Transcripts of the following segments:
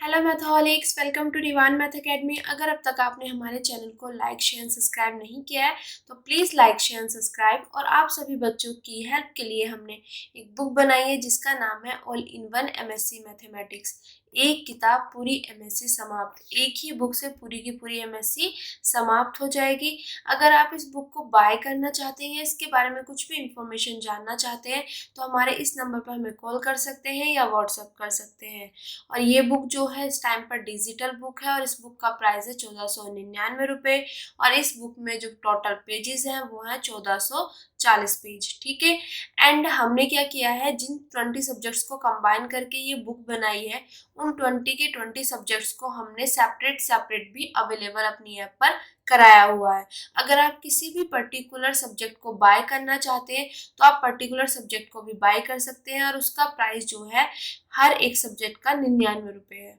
Hello mathaholics, welcome to Rivan math academy. अगर अब तक आपने हमारे चैनल को लाइक शेयर सब्सक्राइब नहीं किया है तो प्लीज़ लाइक शेयर सब्सक्राइब। और आप सभी बच्चों की हेल्प के लिए हमने एक बुक बनाई है जिसका नाम है all in one MSc mathematics. एक किताब पूरी एमएससी समाप्त। एक ही बुक से पूरी की पूरी एमएससी समाप्त हो जाएगी। अगर आप इस बुक को बाय करना चाहते हैं, इसके बारे में कुछ भी इंफॉर्मेशन जानना चाहते हैं तो हमारे इस नंबर पर हमें कॉल कर सकते हैं या व्हाट्सएप कर सकते हैं। और ये बुक जो है इस टाइम पर डिजिटल बुक है और इस बुक का प्राइस है 1499 रुपये। और इस बुक में जो टोटल पेजेस हैं वो है 1440 पेज। ठीक है। एंड हमने क्या किया है, जिन 20 सब्जेक्ट्स को कंबाइन करके ये बुक बनाई है उन 20 के 20 सब्जेक्ट्स को हमने सेपरेट भी अवेलेबल अपनी ऐप पर कराया हुआ है। अगर आप किसी भी पर्टिकुलर सब्जेक्ट को बाय करना चाहते हैं तो आप पर्टिकुलर सब्जेक्ट को भी बाय कर सकते हैं और उसका प्राइस जो है हर एक सब्जेक्ट का 99 रुपये है।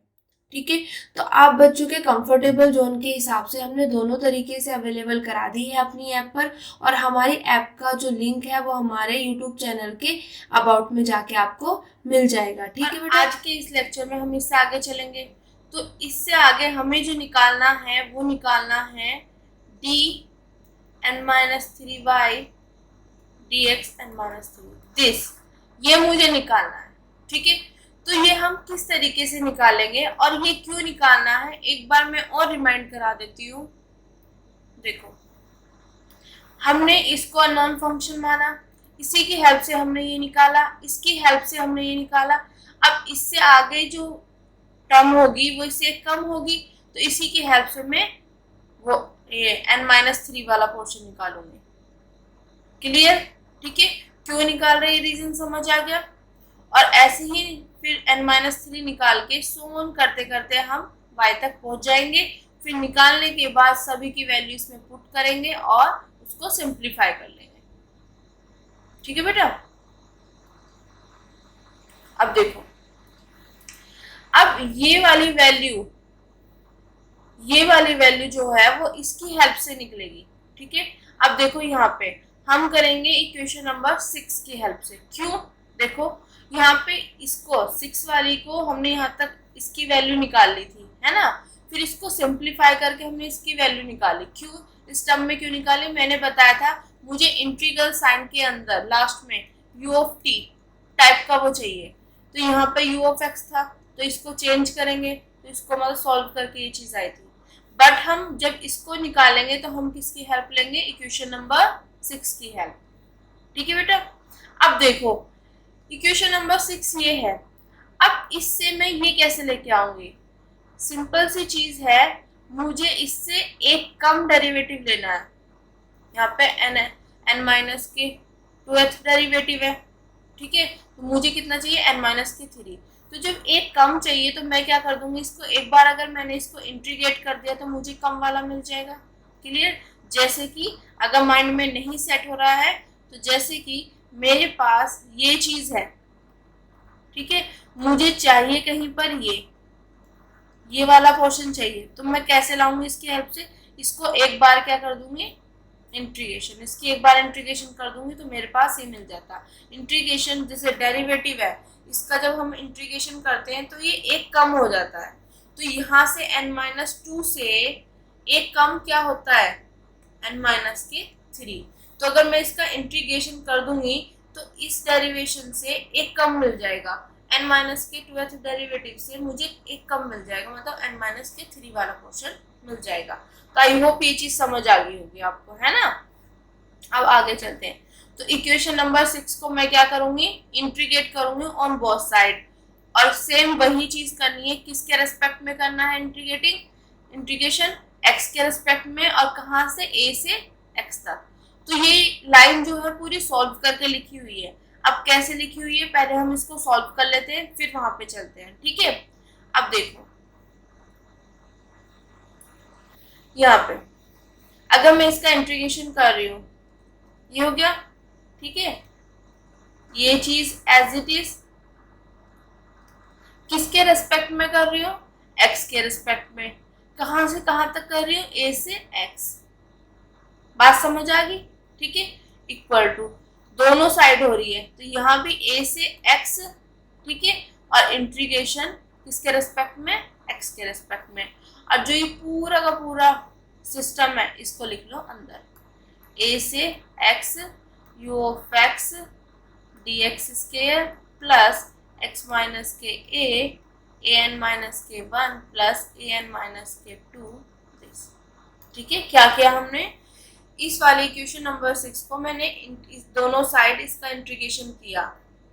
ठीक है। तो आप बच्चों के कंफर्टेबल जोन के हिसाब से हमने दोनों तरीके से अवेलेबल करा दी है अपनी ऐप पर। और हमारी ऐप का जो लिंक है वो हमारे यूट्यूब चैनल के अबाउट में जाके आपको मिल जाएगा। ठीक है बेटा। आज के इस लेक्चर में हम इससे आगे चलेंगे। तो इससे आगे हमें जो निकालना है वो निकालना है dn-3y dx-3 दिस, ये मुझे निकालना है। ठीक है। तो ये हम किस तरीके से निकालेंगे और ये क्यों निकालना है एक बार मैं और रिमाइंड करा देती हूँ। देखो, हमने इसको अननोन फंक्शन माना, इसी की हेल्प से हमने ये निकाला, इसकी हेल्प से हमने ये निकाला। अब इससे आगे जो टर्म होगी वो इससे कम होगी तो इसी की हेल्प से मैं वो ये n-3 वाला पोर्शन निकालूंगी। क्लियर। ठीक है। क्यों निकाल रहे हैं रीजन समझ आ गया। और ऐसे ही फिर n-3 निकाल के सोन करते करते हम y तक पहुंच जाएंगे। फिर निकालने के बाद सभी की वैल्यू इसमें पुट करेंगे और उसको सिंप्लीफाई कर लेंगे। ठीक है बेटा। अब देखो, अब ये वाली वैल्यू जो है वो इसकी हेल्प से निकलेगी। ठीक है। अब देखो यहाँ पे हम करेंगे इक्वेशन नंबर 6 की हेल्प से। क्यों? देखो यहाँ पे इसको 6 वाली को हमने यहाँ तक इसकी वैल्यू निकाल ली थी, है ना। फिर इसको सिंप्लीफाई करके हमने इसकी वैल्यू निकाली। क्यों इस टर्म में क्यों निकाली? मैंने बताया था मुझे इंटीग्रल साइन के अंदर लास्ट में u ऑफ t टाइप का वो चाहिए। तो यहाँ पे u ऑफ x था तो इसको चेंज करेंगे तो इसको मतलब सॉल्व करके ये चीज आई थी। बट हम जब इसको निकालेंगे तो हम किसकी हेल्प लेंगे? इक्वेशन नंबर 6 की हेल्प। ठीक है बेटा। अब देखो इक्वेशन नंबर 6 ये है। अब इससे मैं ये कैसे लेके आऊंगी? सिंपल सी चीज है, मुझे इससे एक कम डेरिवेटिव लेना है। यहाँ पे n-के 2th डेरिवेटिव है। ठीक है। तो मुझे कितना चाहिए? n-3। तो जब एक कम चाहिए तो मैं क्या कर दूंगी, इसको एक बार अगर मैंने इसको इंटीग्रेट कर दिया तो मुझे कम वाला मिल जाएगा। क्लियर। जैसे कि अगर माइंड में नहीं सेट हो रहा है तो जैसे कि मेरे पास ये चीज है। ठीक है। मुझे चाहिए कहीं पर ये वाला पोर्शन चाहिए तो मैं कैसे लाऊंगी इसकी हेल्प से? इसको एक बार क्या कर दूंगी? इंटीग्रेशन। इसकी एक बार इंटीग्रेशन कर दूंगी तो मेरे पास ये मिल जाता। इंटीग्रेशन जैसे डेरिवेटिव है इसका जब हम इंटीग्रेशन करते हैं तो ये एक कम हो जाता है। तो यहाँ से n-2 से एक कम क्या होता है? n-3। तो अगर मैं इसका इंटीग्रेशन कर दूंगी तो इस डेरिवेशन से एक कम मिल जाएगा। n-के 2th डेरिवेटिव से मुझे एक कम मिल जाएगा, मतलब n-3 वाला पोर्शन मिल जाएगा। तो आई होप ये चीज समझ आ गई होगी आपको, है ना। अब आगे चलते हैं। तो इक्वेशन नंबर 6 को मैं क्या करूंगी? इंटीग्रेट करूंगी ऑन बोथ साइड। और सेम वही चीज करनी है, किसके रेस्पेक्ट में करना है इंटीग्रेशन? x के रेस्पेक्ट में। और कहाँ से? a से x तक। तो ये लाइन जो है पूरी सॉल्व करके लिखी हुई है। अब कैसे लिखी हुई है पहले हम इसको सॉल्व कर लेते हैं फिर वहां पे चलते हैं। ठीक है। अब देखो यहाँ पे अगर मैं इसका इंटीग्रेशन कर रही हूँ ये हो गया। ठीक है। ये चीज एज इट इज किसके रेस्पेक्ट में कर रही हूँ? x के रेस्पेक्ट में। कहां से कहां तक कर रही हूँ? a से x। बात समझ आ गई। ठीक है। इक्वल टू दोनों साइड हो रही है तो यहाँ भी a से x। ठीक है। और इंटीग्रेशन किसके रेस्पेक्ट में? एक्स के रेस्पेक्ट में। और जो ये पूरा का पूरा सिस्टम है इसको लिख लो अंदर, ए से X U of X D x square plus x minus के ए एन माइनस के 1 प्लस ए एन माइनस के 2 दिस। ठीक है, क्या किया हमने, इस वाले इक्वेशन नंबर 6 को मैंने इस दोनों साइड इसका इंटीग्रेशन किया।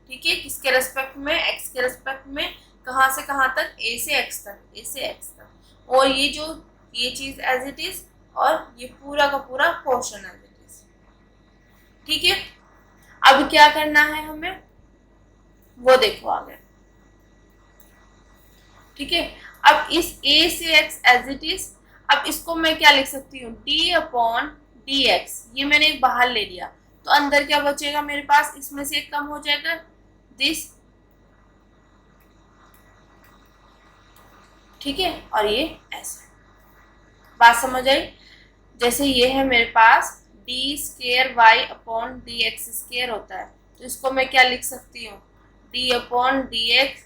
ठीक है, किसके रेस्पेक्ट में, एक्स के रेस्पेक्ट में, कहाँ से कहाँ तक, ए से एक्स तक, ए से एक्स तक। और ये जो ये चीज एज इट इज और ये पूरा का पूरा पोर्शन एज इट इज। ठीक है, अब क्या करना है हमें वो देखो आगे। ठीक है, अब इस a से x एज इट इज, अब इसको मैं क्या लिख सकती हूँ, d अपॉन डी एक्स, ये मैंने एक बाहर ले लिया तो अंदर क्या बचेगा मेरे पास, इसमें से एक कम हो जाएगा दिस। ठीक है, और ये ऐसा, बात समझ आई। जैसे ये है मेरे पास d square y upon D x square होता है, तो इसको मैं क्या लिख सकती हूँ, डी अपॉन डी एक्स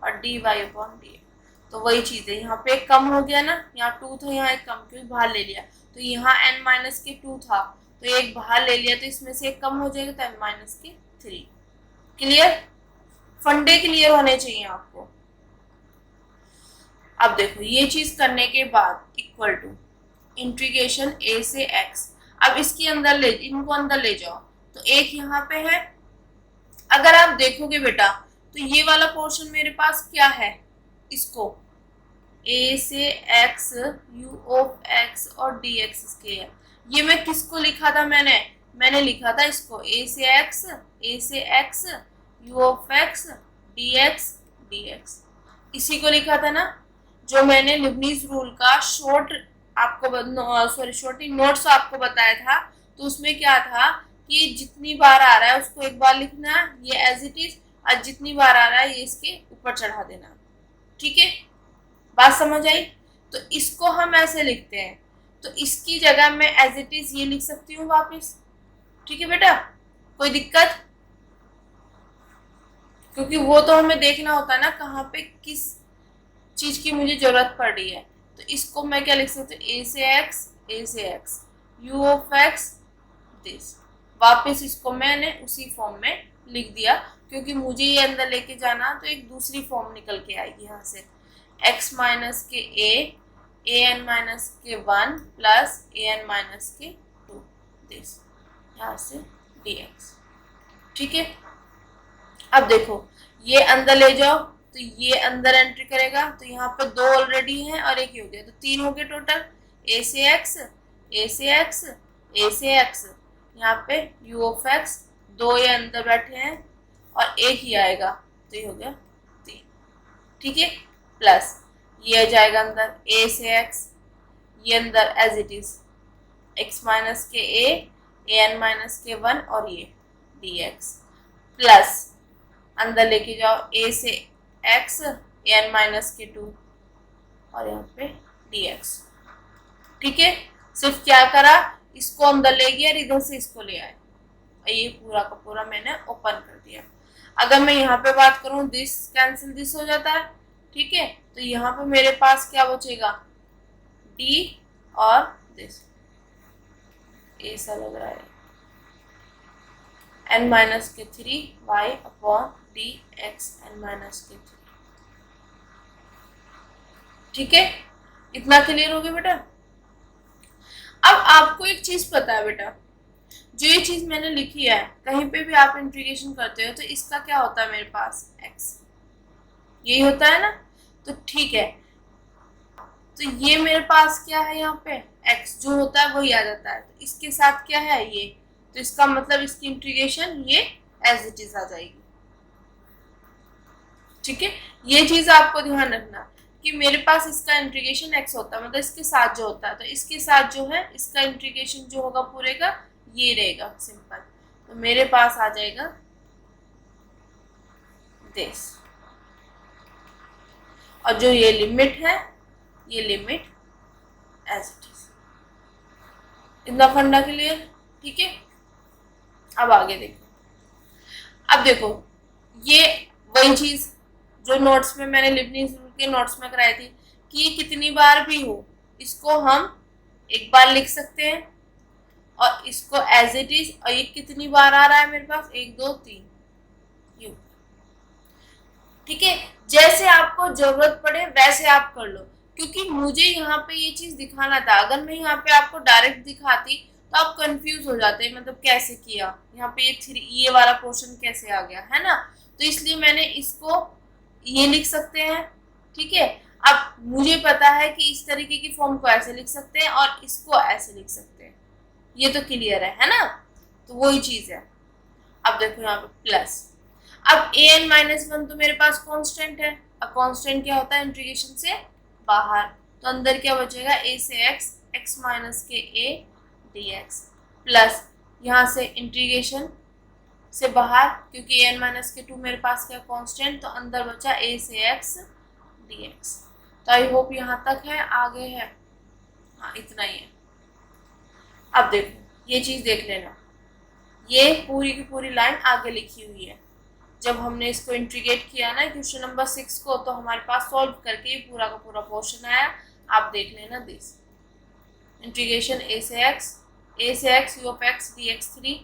और d y upon D x. तो वही चीज़ है, यहाँ पे एक कम हो गया ना, यहाँ 2 था, यहाँ एक कम क्योंकि बाहर ले लिया, तो यहाँ n माइनस के 2 था तो एक बाहर ले लिया, तो इसमें से एक कम हो जाएगा तो n माइनस के 3। क्लियर, फंडे क्लियर होने चाहिए आपको। अब देखो ये चीज करने के बाद इक्वल टू इंटीग्रेशन a से x, अब इसके अंदर इनको अंदर ले जाओ, तो एक यहाँ पे है। अगर आप देखोगे बेटा तो ये वाला पोर्शन मेरे पास क्या है, इसको a से x u ऑफ x और dx स्क्वायर, ये मैं किसको लिखा था, मैंने लिखा था इसको a से x u of x dx dx, इसी को लिखा था ना, जो मैंने लिबनीज रूल का शॉर्ट नोट्स आपको बताया था। तो उसमें क्या था कि जितनी बार आ रहा है उसको एक बार लिखना, ये एज इट इज, और जितनी बार आ रहा है ये इसके ऊपर चढ़ा देना। ठीक है, बात समझ आई। तो इसको हम ऐसे लिखते हैं, तो इसकी जगह मैं एज इट इज ये लिख सकती हूँ वापस। ठीक है बेटा, कोई दिक्कत, क्योंकि वो तो हमें देखना होता है ना कहाँ पे किस चीज की मुझे जरूरत पड़ रही है। तो इसको मैं क्या लिख सकती हूँ, ए से X U of x this, वापस इसको मैंने उसी फॉर्म में लिख दिया, क्योंकि मुझे ये अंदर लेके जाना तो एक दूसरी फॉर्म निकल के आएगी यहाँ से, x माइनस के ए एन माइनस के 1 प्लस ए एन माइनस के 2 दिस, यहाँ से dx। ठीक है, अब देखो ये अंदर ले जाओ तो ये अंदर एंट्री करेगा, तो यहाँ पे 2 ऑलरेडी हैं और एक ही हो गया, तो 3 हो गए टोटल, ए से एक्स यहाँ पे u ऑफ एक्स, 2 ये अंदर बैठे हैं और एक ही आएगा, तो ये हो गया 3। ठीक है, प्लस ये आ जाएगा अंदर a से x, ये अंदर as it is x minus के a एन माइनस के 1 और ये dx, प्लस अंदर लेके जाओ a से x एन माइनस के 2 और यहाँ पे dx। ठीक है, सिर्फ क्या करा, इसको अंदर ले गया और इधर से इसको ले आए, ये पूरा का पूरा मैंने ओपन कर दिया। अगर मैं यहाँ पे बात करूँ, दिस कैंसिल दिस हो जाता है। ठीक है, तो यहाँ पे मेरे पास क्या बचेगा, d और दिस, ऐसा लग रहा है n माइनस के 3 y upon D X N minus के 3। ठीक है, इतना क्लियर हो गया बेटा। अब आपको एक चीज पता है बेटा, जो ये चीज मैंने लिखी है, कहीं पे भी आप इंटीग्रेशन करते हो तो इसका क्या होता है मेरे पास, x, यही होता है ना। तो ठीक है, तो ये मेरे पास क्या है, यहाँ पे x जो होता है वही आ जाता है, तो इसके साथ क्या है ये, तो इसका मतलब इसकी इंटीग्रेशन ये एज इट इज आ जाएगी। ठीक है, ये चीज आपको ध्यान रखना कि मेरे पास इसका इंटीग्रेशन x होता है, मतलब इसके साथ जो होता है, तो इसके साथ जो है इसका इंटीग्रेशन जो होगा पूरे का ये रहेगा सिंपल, तो मेरे पास आ जाएगा दिस, और जो ये लिमिट है ये लिमिट एज इट इज। इतना फंडा क्लियर। ठीक है, अब आगे देखो, अब देखो ये वही चीज जो नोट्स में मैंने लिबनीज रूल के नोट्स में कराई थी कि ये कितनी बार भी हो इसको हम एक बार लिख सकते हैं और इसको एज इट इज, और ये कितनी बार आ रहा है मेरे पास, 1 2 3 यू। ठीक है, जैसे आपको जरूरत पड़े वैसे आप कर लो, क्योंकि मुझे यहाँ पे ये चीज दिखाना था। अगर मैं यहाँ पे आपको डायरेक्ट दिखाती तो आप कंफ्यूज हो जाते, मतलब कैसे किया, यहाँ पे ये वाला पोर्शन कैसे आ गया, है ना। तो इसलिए मैंने इसको ये लिख सकते हैं। ठीक है, अब मुझे पता है कि इस तरीके की फॉर्म को ऐसे लिख सकते हैं और इसको ऐसे लिख सकते हैं, ये तो क्लियर है ना। तो वही चीज है। अब देखो यहाँ पे प्लस, अब an-1 तो मेरे पास कांस्टेंट है। अब कांस्टेंट क्या होता है, इंटीग्रेशन से बाहर, तो अंदर क्या बचेगा, a से x, x माइनस के a dx, प्लस यहाँ से इंटीग्रेशन से बाहर, क्योंकि an-2 मेरे पास क्या कांस्टेंट, तो अंदर बचा a से x dx। तो आई होप यहाँ तक है, आगे है, हाँ इतना ही है। अब देखो ये चीज देख लेना, ये पूरी की पूरी लाइन आगे लिखी हुई है। जब हमने इसको इंटीग्रेट किया ना क्वेश्चन नंबर 6 को, तो हमारे पास सॉल्व करके ये पूरा का पूरा पोर्शन आया। आप देख लेना दिस इंटीग्रेशन a से x u of x dx3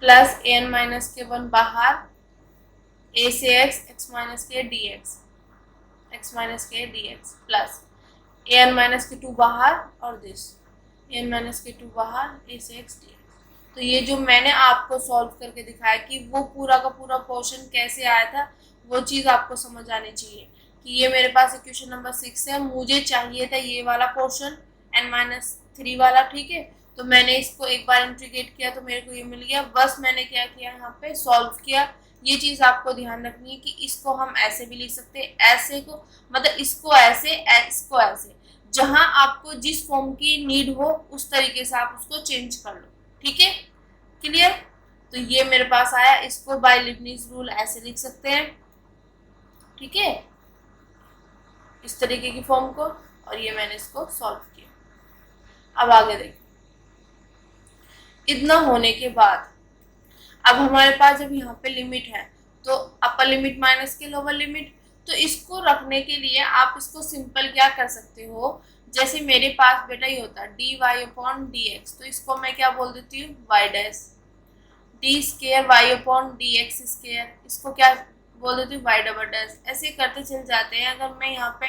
plus an-1 बाहर, a से x माइनस के dx प्लस an-2 बाहर और दिस an-2 बाहर, a से x dx। तो ये जो मैंने आपको सॉल्व करके दिखाया कि वो पूरा का पूरा पोर्शन कैसे आया था, वो चीज़ आपको समझ आनी चाहिए कि ये मेरे पास क्वेश्चन नंबर 6 है, मुझे चाहिए था ये वाला पोर्शन n-3 वाला। ठीक है, तो मैंने इसको एक बार इंटीग्रेट किया तो मेरे को ये मिल गया। बस मैंने क्या किया, यहाँ पे सॉल्व किया। ये चीज़ आपको ध्यान रखनी है कि इसको हम ऐसे भी लिख सकते हैं, ऐसे को मतलब इसको ऐसे, इसको ऐसे, जहाँ आपको जिस फॉर्म की नीड हो उस तरीके से आप उसको चेंज कर लो। ठीक है, क्लियर। तो ये मेरे पास आया, इसको बाय लीबनिज़ रूल ऐसे लिख सकते हैं। ठीक है, इस तरीके की फॉर्म को, और ये मैंने इसको सॉल्व किया। अब आगे देखो, इतना होने के बाद अब हमारे पास जब यहाँ पे लिमिट है तो अपर लिमिट माइनस के लोअर लिमिट, तो इसको रखने के लिए आप इसको सिंपल क्या कर सकते हो, जैसे मेरे पास बेटा ये होता है dy/dx, तो इसको मैं क्या बोल देती हूँ, y डैश, d²y/dx स्क्वायर, इसको क्या बोल देती हूँ, y डबल डैश। ऐसे करते चल जाते हैं। अगर मैं यहाँ पे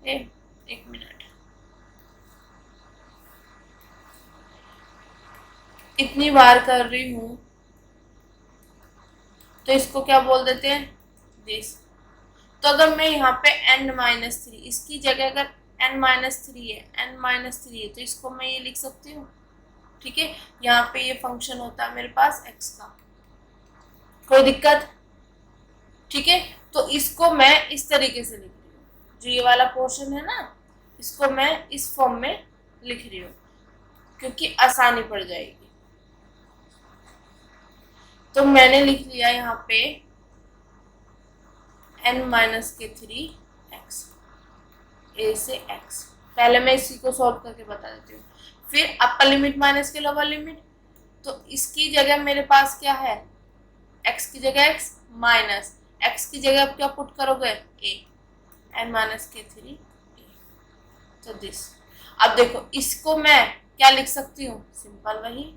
एक मिनट, इतनी बार कर रही हूँ तो इसको क्या बोल देते हैं, दिस। तो अगर मैं यहाँ पे n-3, इसकी जगह अगर n-3 है, तो इसको मैं ये लिख सकती हूँ। ठीक है, यहाँ पे ये फंक्शन होता है मेरे पास x का, कोई दिक्कत। ठीक है, तो इसको मैं इस तरीके से लिख रही हूँ, जो ये वाला पोर्शन है ना, इसको मैं इस फॉर्म में लिख रही हूँ क्योंकि आसानी पड़ जाएगी। तो मैंने लिख लिया यहाँ पे n-3x, a से x। पहले मैं इसी को सॉल्व करके बता देती हूँ। फिर अपर लिमिट माइनस के लोअर लिमिट, तो इसकी जगह मेरे पास क्या है, x की जगह x माइनस x की जगह आप क्या पुट करोगे, a, n-3 a, तो दिस। अब देखो इसको मैं क्या लिख सकती हूँ, सिंपल वही,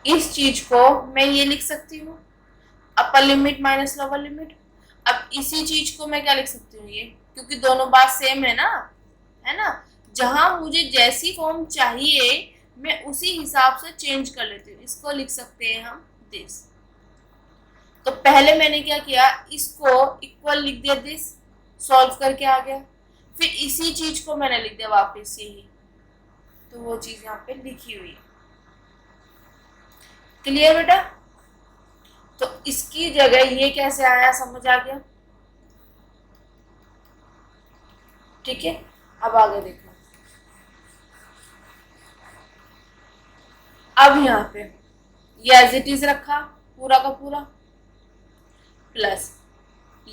इस चीज को मैं ये लिख सकती हूँ अपर लिमिट माइनस लोअर लिमिट। अब इसी चीज को मैं क्या लिख सकती हूँ, ये, क्योंकि दोनों बात सेम है ना, जहां मुझे जैसी फॉर्म चाहिए मैं उसी हिसाब से चेंज कर लेती हूँ। इसको लिख सकते हैं हम दिस। तो पहले मैंने क्या किया, इसको इक्वल लिख दिया दिस, सॉल्व करके आ गया। फिर इसी चीज को मैंने लिख दिया वापस यही, तो वो चीज यहाँ पे लिखी हुई है। क्लियर बेटा। तो इसकी जगह ये कैसे आया, समझ आ गया। ठीक है, अब आगे देखो। अब यहाँ पे ये एज इट इज रखा पूरा का पूरा, प्लस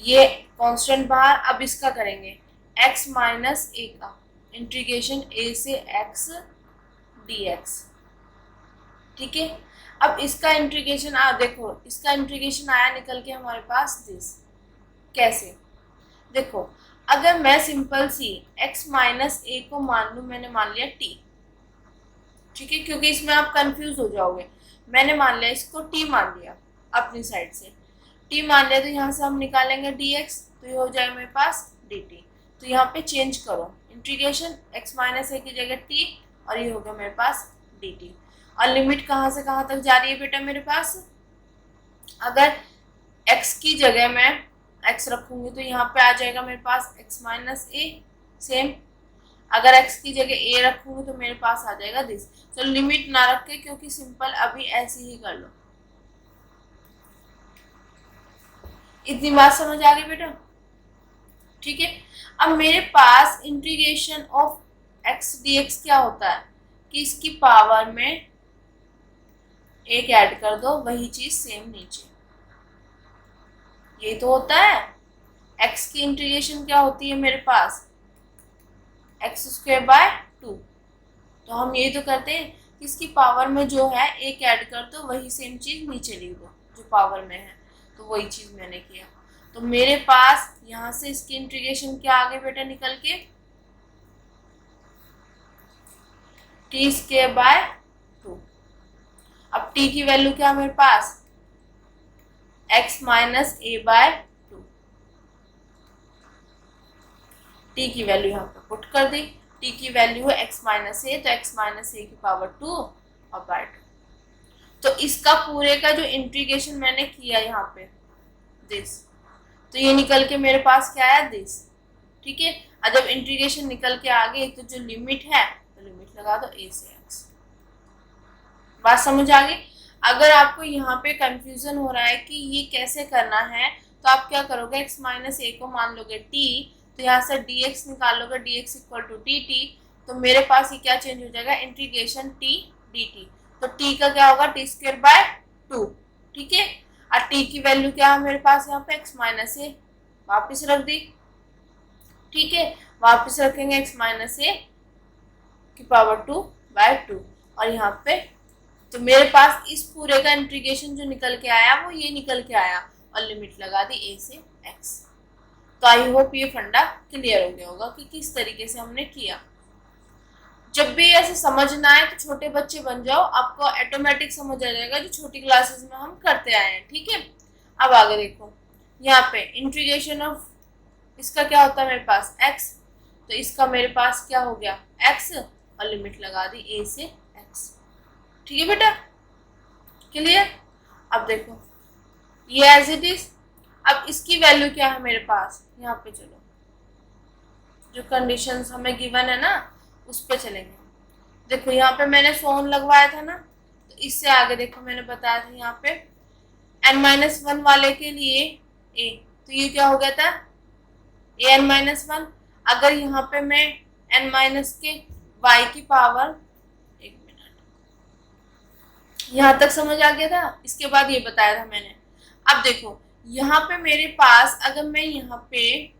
ये कांस्टेंट बाहर। अब इसका करेंगे x माइनस a का इंटीग्रेशन a से x dx। ठीक है, अब इसका इंटीग्रेशन देखो, इसका इंटीग्रेशन आया निकल के हमारे पास दिस। कैसे? देखो, अगर मैं सिंपल सी x माइनस ए को मान लूँ, मैंने मान लिया t, ठीक है, क्योंकि इसमें आप कंफ्यूज हो जाओगे। मैंने मान लिया इसको t मान लिया अपनी साइड से, t मान लिया तो यहाँ से हम निकालेंगे dx, तो ये हो जाएगा मेरे पास dt। तो यहाँ पे चेंज करो इंटीग्रेशन, x माइनस ए की जगह t, और ये हो गया मेरे पास dt। और लिमिट कहाँ से कहाँ तक जा रही है बेटा मेरे पास? अगर x की जगह मैं x रखूंगी तो यहाँ पे आ जाएगा मेरे पास x माइनस ए, सेम। अगर x की जगह a रखूंगी तो मेरे पास आ जाएगा दिस। चलो लिमिट ना रख के, क्योंकि सिंपल अभी ऐसे ही कर लो। इतनी बात समझ आ गई बेटा? ठीक है, अब मेरे पास इंटीग्रेशन ऑफ x dx क्या होता है कि इसकी पावर में एक ऐड कर दो, वही चीज सेम नीचे, ये तो होता है। x की इंटीग्रेशन क्या होती है मेरे पास? X square by 2। तो हम ये तो करते हैं कि इसकी पावर में जो है एक ऐड कर दो, वही सेम चीज नीचे लिख दो जो पावर में है। तो वही चीज मैंने किया। तो मेरे पास यहाँ से इसकी इंटीग्रेशन क्या आ गई बेटा निकल के? T square by 2। अब t की वैल्यू क्या है मेरे पास? x माइनस ए बाय 2। t की वैल्यू यहाँ पे पुट कर दी। t की वैल्यू है x माइनस ए, तो x माइनस ए की पावर 2 और बाय 2। तो इसका पूरे का जो इंटीग्रेशन मैंने किया यहाँ पे दिस, तो ये निकल के मेरे पास क्या आया? दिस। ठीक है, और जब इंटीग्रेशन निकल के आ गई तो जो लिमिट है, तो लिमिट लगा दो a से x। बात समझ आ गई? अगर आपको यहाँ पे कंफ्यूजन हो रहा है कि ये कैसे करना है, तो आप क्या करोगे? x माइनस ए को मान लोगे t, तो यहाँ से dx निकाल लोगे, dx इक्वल टू dt। तो मेरे पास ये क्या चेंज हो जाएगा? Integration t dt। तो t का क्या होगा? t square by 2। ठीक है, और t की वैल्यू क्या है मेरे पास यहाँ पे? x माइनस ए, वापिस रख दी। ठीक है, वापिस रखेंगे x माइनस ए की पावर 2 बाय 2, और यहाँ पे तो मेरे पास इस पूरे का इंटीग्रेशन जो निकल के आया वो ये निकल के आया, और लिमिट लगा दी a से x। तो आई होप ये फंडा क्लियर हो गया होगा कि किस तरीके से हमने किया। जब भी ऐसे समझ ना आए तो छोटे बच्चे बन जाओ, आपको ऑटोमेटिक समझ आ जाएगा जो छोटी क्लासेस में हम करते आए हैं। ठीक है, अब आगे देखो, यहाँ पे इंटीग्रेशन ऑफ इसका क्या होता है मेरे पास? x, तो इसका मेरे पास क्या हो गया? x, और लिमिट लगा दी a से x। ठीक है बेटा, क्लियर? अब देखो ये एज इट इज। अब इसकी वैल्यू क्या है मेरे पास? यहाँ पे चलो, जो कंडीशंस हमें गिवन है ना उस पे चलेंगे। देखो यहाँ पे मैंने सोन लगवाया था ना, तो इससे आगे देखो मैंने बताया था यहाँ पे n-1 वाले के लिए a, तो ये क्या हो गया था? an-1। अगर यहाँ पे मैं n- के y की पावर, एक मिनट, यहाँ तक समझ आ गया था? इसके बाद ये बताया था मैंने। अब देखो यहाँ पे मेरे पास, अगर मैं यहाँ पे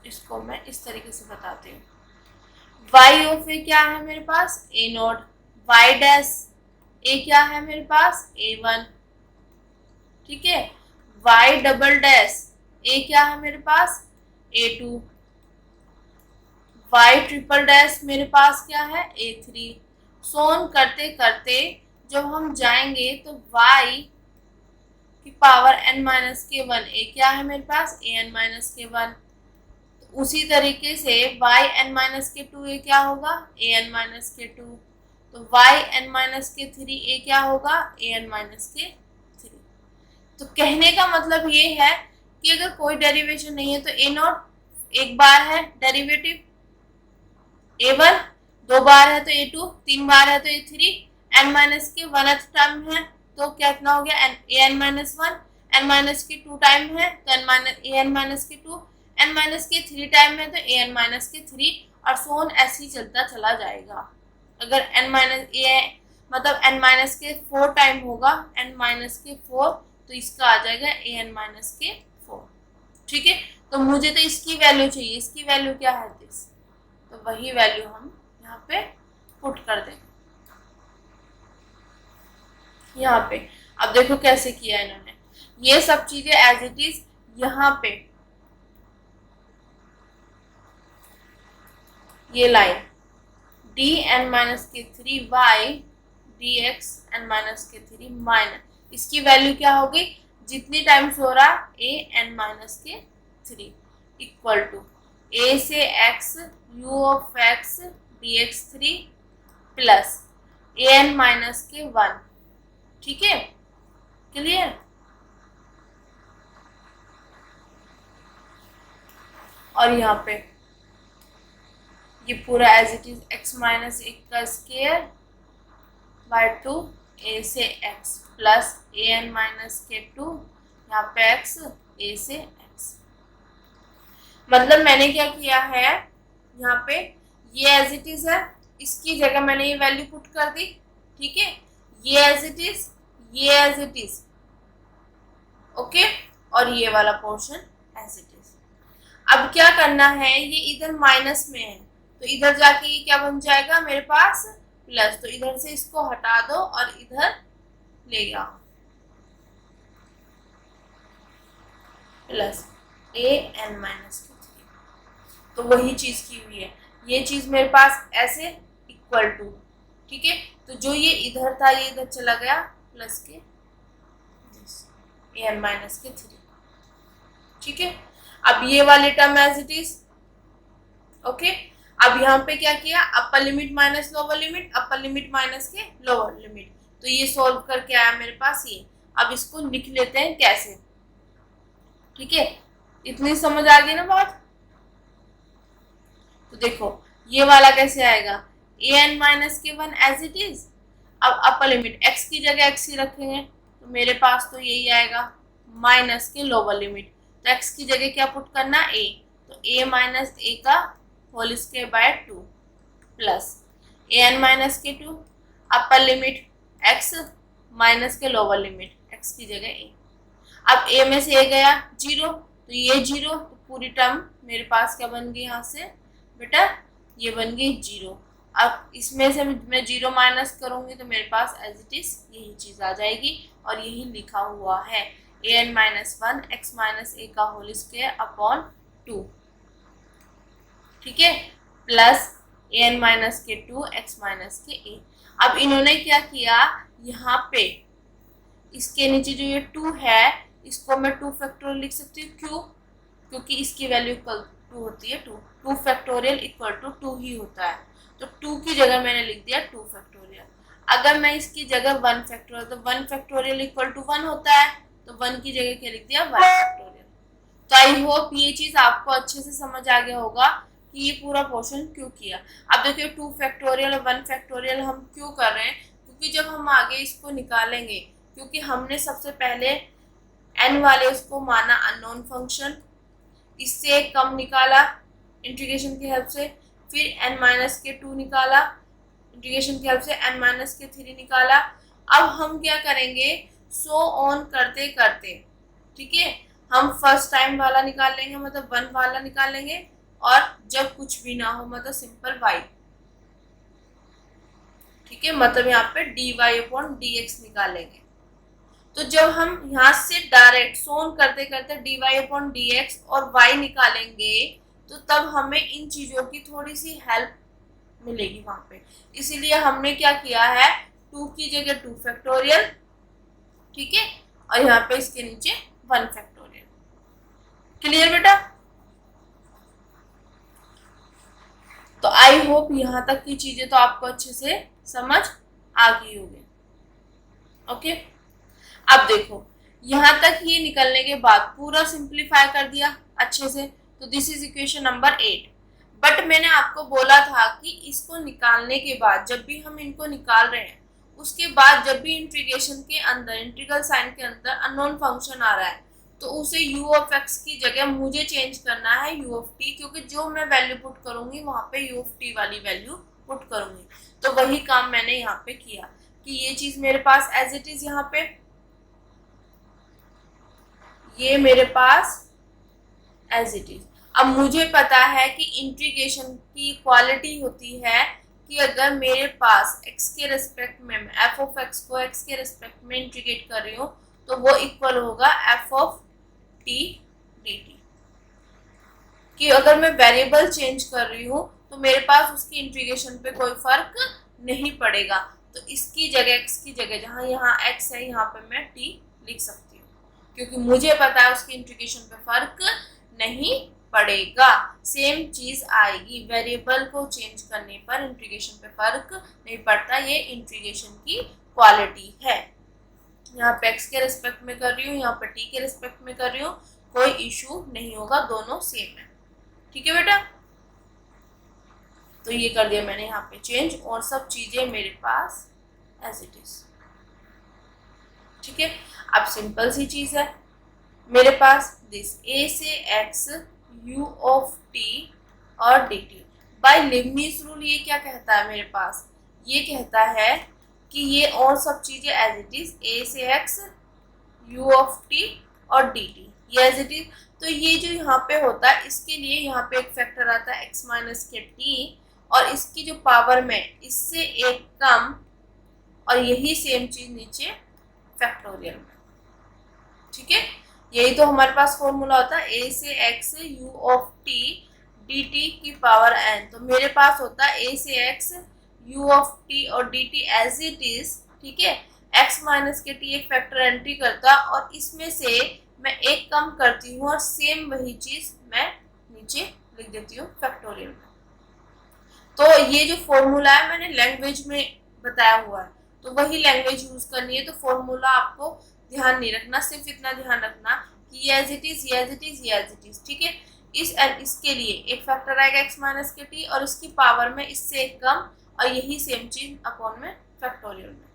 इसको मैं इस तरीके से बताती हूँ, y ऑफ ए क्या है मेरे पास? a0, y डैश ए क्या है मेरे पास? a1। ठीक है, y डबल डैश ए क्या है मेरे पास? a2। y ट्रिपल डैश मेरे पास क्या है? a3। सोन करते करते जब हम जाएंगे तो y की पावर n-k1 ए क्या है मेरे पास? an-k1। तो उसी तरीके से yn-k2 ए क्या होगा? an-k2। तो yn-k3 ए क्या होगा? an-k3। तो कहने का मतलब ये है कि अगर कोई डेरिवेशन नहीं है तो a0 एक बार है डेरिवेटिव, a1 दो बार है तो a2 तीन बार है तो a3, n-k 1th टर्म है तो कितना हो गया? an-1, n-k 2 टाइम है तो an-k 2, n-k 3 टाइम है तो an-k 3, और सोन ऐसे ही चलता चला जाएगा। अगर मतलब n-k 4 टाइम होगा, n-k 4, तो इसका आ जाएगा an-k 4। ठीक है, तो मुझे तो इसकी वैल्यू चाहिए, इसकी वैल्यू क्या है? दिस। तो वही वैल्यू हम यहाँ पे पुट कर देंगे यहाँ पे। अब देखो कैसे किया इन्होंने, ये सब चीजें एज इट इज यहाँ पे ये लाइन डी एन माइनस के 3 Y D X N minus के 3 माइनस, इसकी वैल्यू क्या होगी, जितनी टाइम्स हो रहा ए एन माइनस के 3 इक्वल टू ए से X U of X D X 3 plus A N minus के 1। ठीक है, क्लियर। और यहाँ पे ये पूरा as it is X minus एक का स्केयर बाय 2 ए से X plus A N minus के 2 यहाँ पे एक्स ए से एक्स। मतलब मैंने क्या किया है यहाँ पे, ये एज इट इज है, इसकी जगह मैंने ये वैल्यू पुट कर दी। ठीक है, ये एज इट इज, ये एज इट इज, ओके, और ये वाला पोर्शन एज इट इज। अब क्या करना है, ये इधर माइनस में है तो इधर जाके ये क्या बन जाएगा मेरे पास प्लस, तो इधर से इसको हटा दो और इधर ले आओ प्लस ए एन माइनस के 3। तो वही चीज की हुई है, ये चीज मेरे पास ऐसे इक्वल टू। ठीक है, तो जो ये इधर था ये इधर चला गया प्लस के ए एन माइनस के 3। ठीक है, अब ये वाले term as it is, okay. अब यहाँ पे क्या किया, upper limit minus lower limit, upper limit minus के लोअर लिमिट, तो ये सॉल्व करके आया मेरे पास ये। अब इसको लिख लेते हैं कैसे। ठीक है, इतनी समझ आ गई ना बात। तो देखो ये वाला कैसे आएगा, ए एन माइनस के 1 एज इट इज। अब अपर लिमिट एक्स की जगह एक्स ही रखेंगे तो मेरे पास तो यही आएगा माइनस के लोअर लिमिट, तो एक्स की जगह क्या पुट करना ए, तो ए माइनस ए का whole square by 2 plus A N minus के 2 अपर लिमिट एक्स माइनस के लोअर लिमिट एक्स की जगह ए। अब ए में से ए गया 0 तो ये 0, तो पूरी टर्म मेरे पास क्या बन गई यहाँ से बेटा, ये बन गई 0। अब इसमें से मैं 0 माइनस करूंगी तो मेरे पास एज इट इज यही चीज आ जाएगी और यही लिखा हुआ है ए N minus 1 x minus A का होल स्क्वायर अपॉन 2। ठीक है, प्लस ए एन माइनस के 2 एक्स माइनस के ए। अब इन्होंने क्या किया, यहाँ पे इसके नीचे जो ये 2 है इसको मैं 2 फैक्टोरियल लिख सकती हूँ। क्यों, क्योंकि इसकी वैल्यू इक्वल 2 होती है, 2 फैक्टोरियल इक्वल टू 2 ही होता है, तो 2 की जगह मैंने लिख दिया 2 फैक्टोरियल। अगर मैं इसकी जगह 1 फैक्टोरियल, तो 1 फैक्टोरियल इक्वल टू 1 होता है, तो 1 की जगह क्या लिख दिया 1 फैक्टोरियल। तो आई होप ये चीज आपको अच्छे से समझ आ गया होगा कि ये पूरा पोर्शन क्यों किया। अब देखिए 2 फैक्टोरियल और 1 फैक्टोरियल हम क्यों कर रहे हैं, क्योंकि जब हम आगे इसको निकालेंगे, क्योंकि हमने सबसे पहले n वाले उसको माना अननोन फंक्शन, इससे कम निकाला इंटीग्रेशन की हेल्प से, फिर n माइनस के 2 निकाला इंटीग्रेशन की हेल्प से, n माइनस के 3 निकाला। अब हम क्या करेंगे, सो ऑन करते करते, ठीक है, हम फर्स्ट टाइम वाला निकाल लेंगे, मतलब 1 वाला निकाल लेंगे, और जब कुछ भी ना हो मतलब सिंपल y। ठीक है, मतलब यहाँ पे dy अपॉन dx निकालेंगे। तो जब हम यहाँ से डायरेक्ट सोन करते करते dy अपॉन dx और y निकालेंगे तो तब हमें इन चीजों की थोड़ी सी हेल्प मिलेगी वहां पे। इसीलिए हमने क्या किया है, 2 की जगह 2 फैक्टोरियल, ठीक है, और यहाँ पे इसके नीचे 1 फैक्टोरियल। क्लियर बेटा। तो आई होप यहाँ तक की चीजें तो आपको अच्छे से समझ आ गई होगी। ओके, अब देखो यहाँ तक ये निकलने के बाद पूरा सिंप्लीफाई कर दिया अच्छे से, तो this is equation number 8। But मैंने आपको बोला था कि इसको निकालने के बाद, जब भी हम इनको निकाल रहे हैं उसके बाद जब भी इंटीग्रेशन के अंदर, इंटीग्रल साइन के अंदर अननोन फंक्शन आ रहा है तो उसे u ऑफ x की जगह मुझे चेंज करना है u ऑफ t, क्योंकि जो मैं वैल्यू पुट करूंगी वहां पे u ऑफ t वाली वैल्यू पुट करूंगी। तो वही काम मैंने यहाँ पे किया कि ये चीज मेरे पास एज इट इज, यहाँ पे ये मेरे पास एज इट इज। अब मुझे पता है कि इंटीग्रेशन की क्वालिटी होती है कि अगर मेरे पास x के रेस्पेक्ट में मैं f ऑफ x को x के रेस्पेक्ट में इंटीग्रेट कर रही हूँ तो वो इक्वल होगा f ऑफ t dt। कि अगर मैं वेरिएबल चेंज कर रही हूँ तो मेरे पास उसकी इंटीग्रेशन पे कोई फर्क नहीं पड़ेगा। तो इसकी जगह x की जगह जहाँ यहाँ x है यहाँ पे मैं t लिख सकती हूँ, क्योंकि मुझे पता है उसकी इंटीग्रेशन पे फर्क नहीं पड़ेगा। सेम चीज आएगी, वेरिएबल को चेंज करने पर इंटीग्रेशन पे फर्क नहीं पड़ता। ये इंटीग्रेशन की क्वालिटी है। यहाँ पे x के रिस्पेक्ट में कर रही हूँ, यहाँ पे t के रिस्पेक्ट में कर रही हूँ, कोई इशू नहीं होगा, दोनों सेम है। ठीक है बेटा, तो ये कर दिया मैंने यहाँ पे चेंज और सब चीजें मेरे पास एज इट इज। ठीक है, अब सिंपल सी चीज है मेरे पास दिस a से x u ऑफ t और dt बाय लिबनीज रूल। ये क्या कहता है मेरे पास, ये कहता है कि ये और सब चीजें एज इट इज a से x u ऑफ t और dt ये एज इट इज। तो ये जो यहाँ पे होता है इसके लिए यहाँ पे एक फैक्टर आता है x माइनस के t और इसकी जो पावर में इससे एक कम और यही सेम चीज नीचे फैक्टोरियल में। ठीक है, यही तो हमारे पास फॉर्मूला होता है a से x u of t dt की पावर n। तो मेरे पास होता है a से x u ऑफ t और dt एज इट इज। ठीक है, x माइनस के t एक फैक्टर एंट्री करता और इसमें से मैं एक कम करती हूँ और सेम वही चीज मैं नीचे लिख देती हूँ फैक्टोरियल में। तो ये जो फॉर्मूला है मैंने लैंग्वेज में बताया हुआ है, तो वही लैंग्वेज यूज करनी है। तो फॉर्मूला आपको ध्यान नहीं रखना, सिर्फ इतना ध्यान रखना कि ये एज इट इज, ये एज इट इज, ये एज इट इज। ठीक है, इस इसके लिए एक फैक्टर आएगा x माइनस के t और इसकी पावर में इससे एक कम और यही सेम चीज अपॉन में फैक्टोरियल में।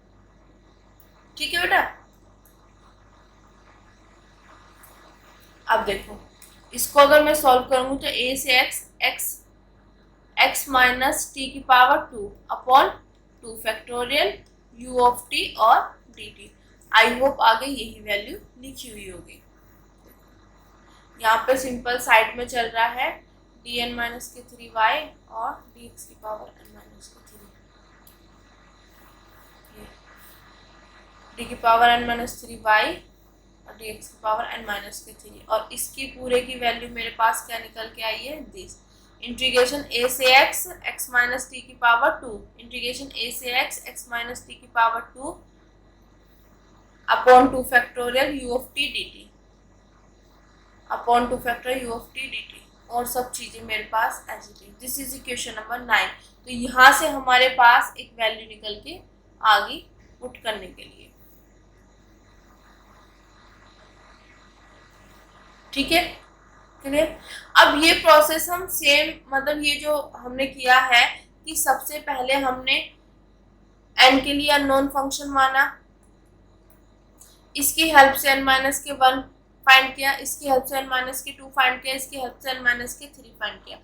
ठीक है बेटा, अब देखो इसको अगर मैं सॉल्व करूंगी तो a से x माइनस टी की power 2 upon 2 factorial u of t और dt। आई होप आगे यही वैल्यू लिखी हुई होगी। यहाँ पे सिंपल साइड में चल रहा है dn माइनस के 3y और dx की पावर n माइनस के 3 d की पावर n माइनस 3y और dx की पावर n माइनस के 3 और इसकी पूरे की वैल्यू मेरे पास क्या निकल के आई है दिस इंटीग्रेशन a से x माइनस t की पावर 2 इंटीग्रेशन a से x माइनस t की power 2 upon 2 factorial u of t dt upon 2 factorial u of t dt और सब चीजें मेरे पास as it is. This is equation number 9। तो यहाँ से हमारे पास एक वैल्यू निकल के आ गई पुट करने के लिए। ठीक है, क्लियर। अब ये प्रोसेस हम सेम मतलब ये जो हमने किया है कि सबसे पहले हमने n के लिए अननोन फंक्शन माना, इसकी हेल्प से n माइनस के 1 फाइंड किया, इसकी हेल्प से n माइनस के 2 फाइंड किया, इसकी हेल्प से n माइनस के 3 फाइंड किया।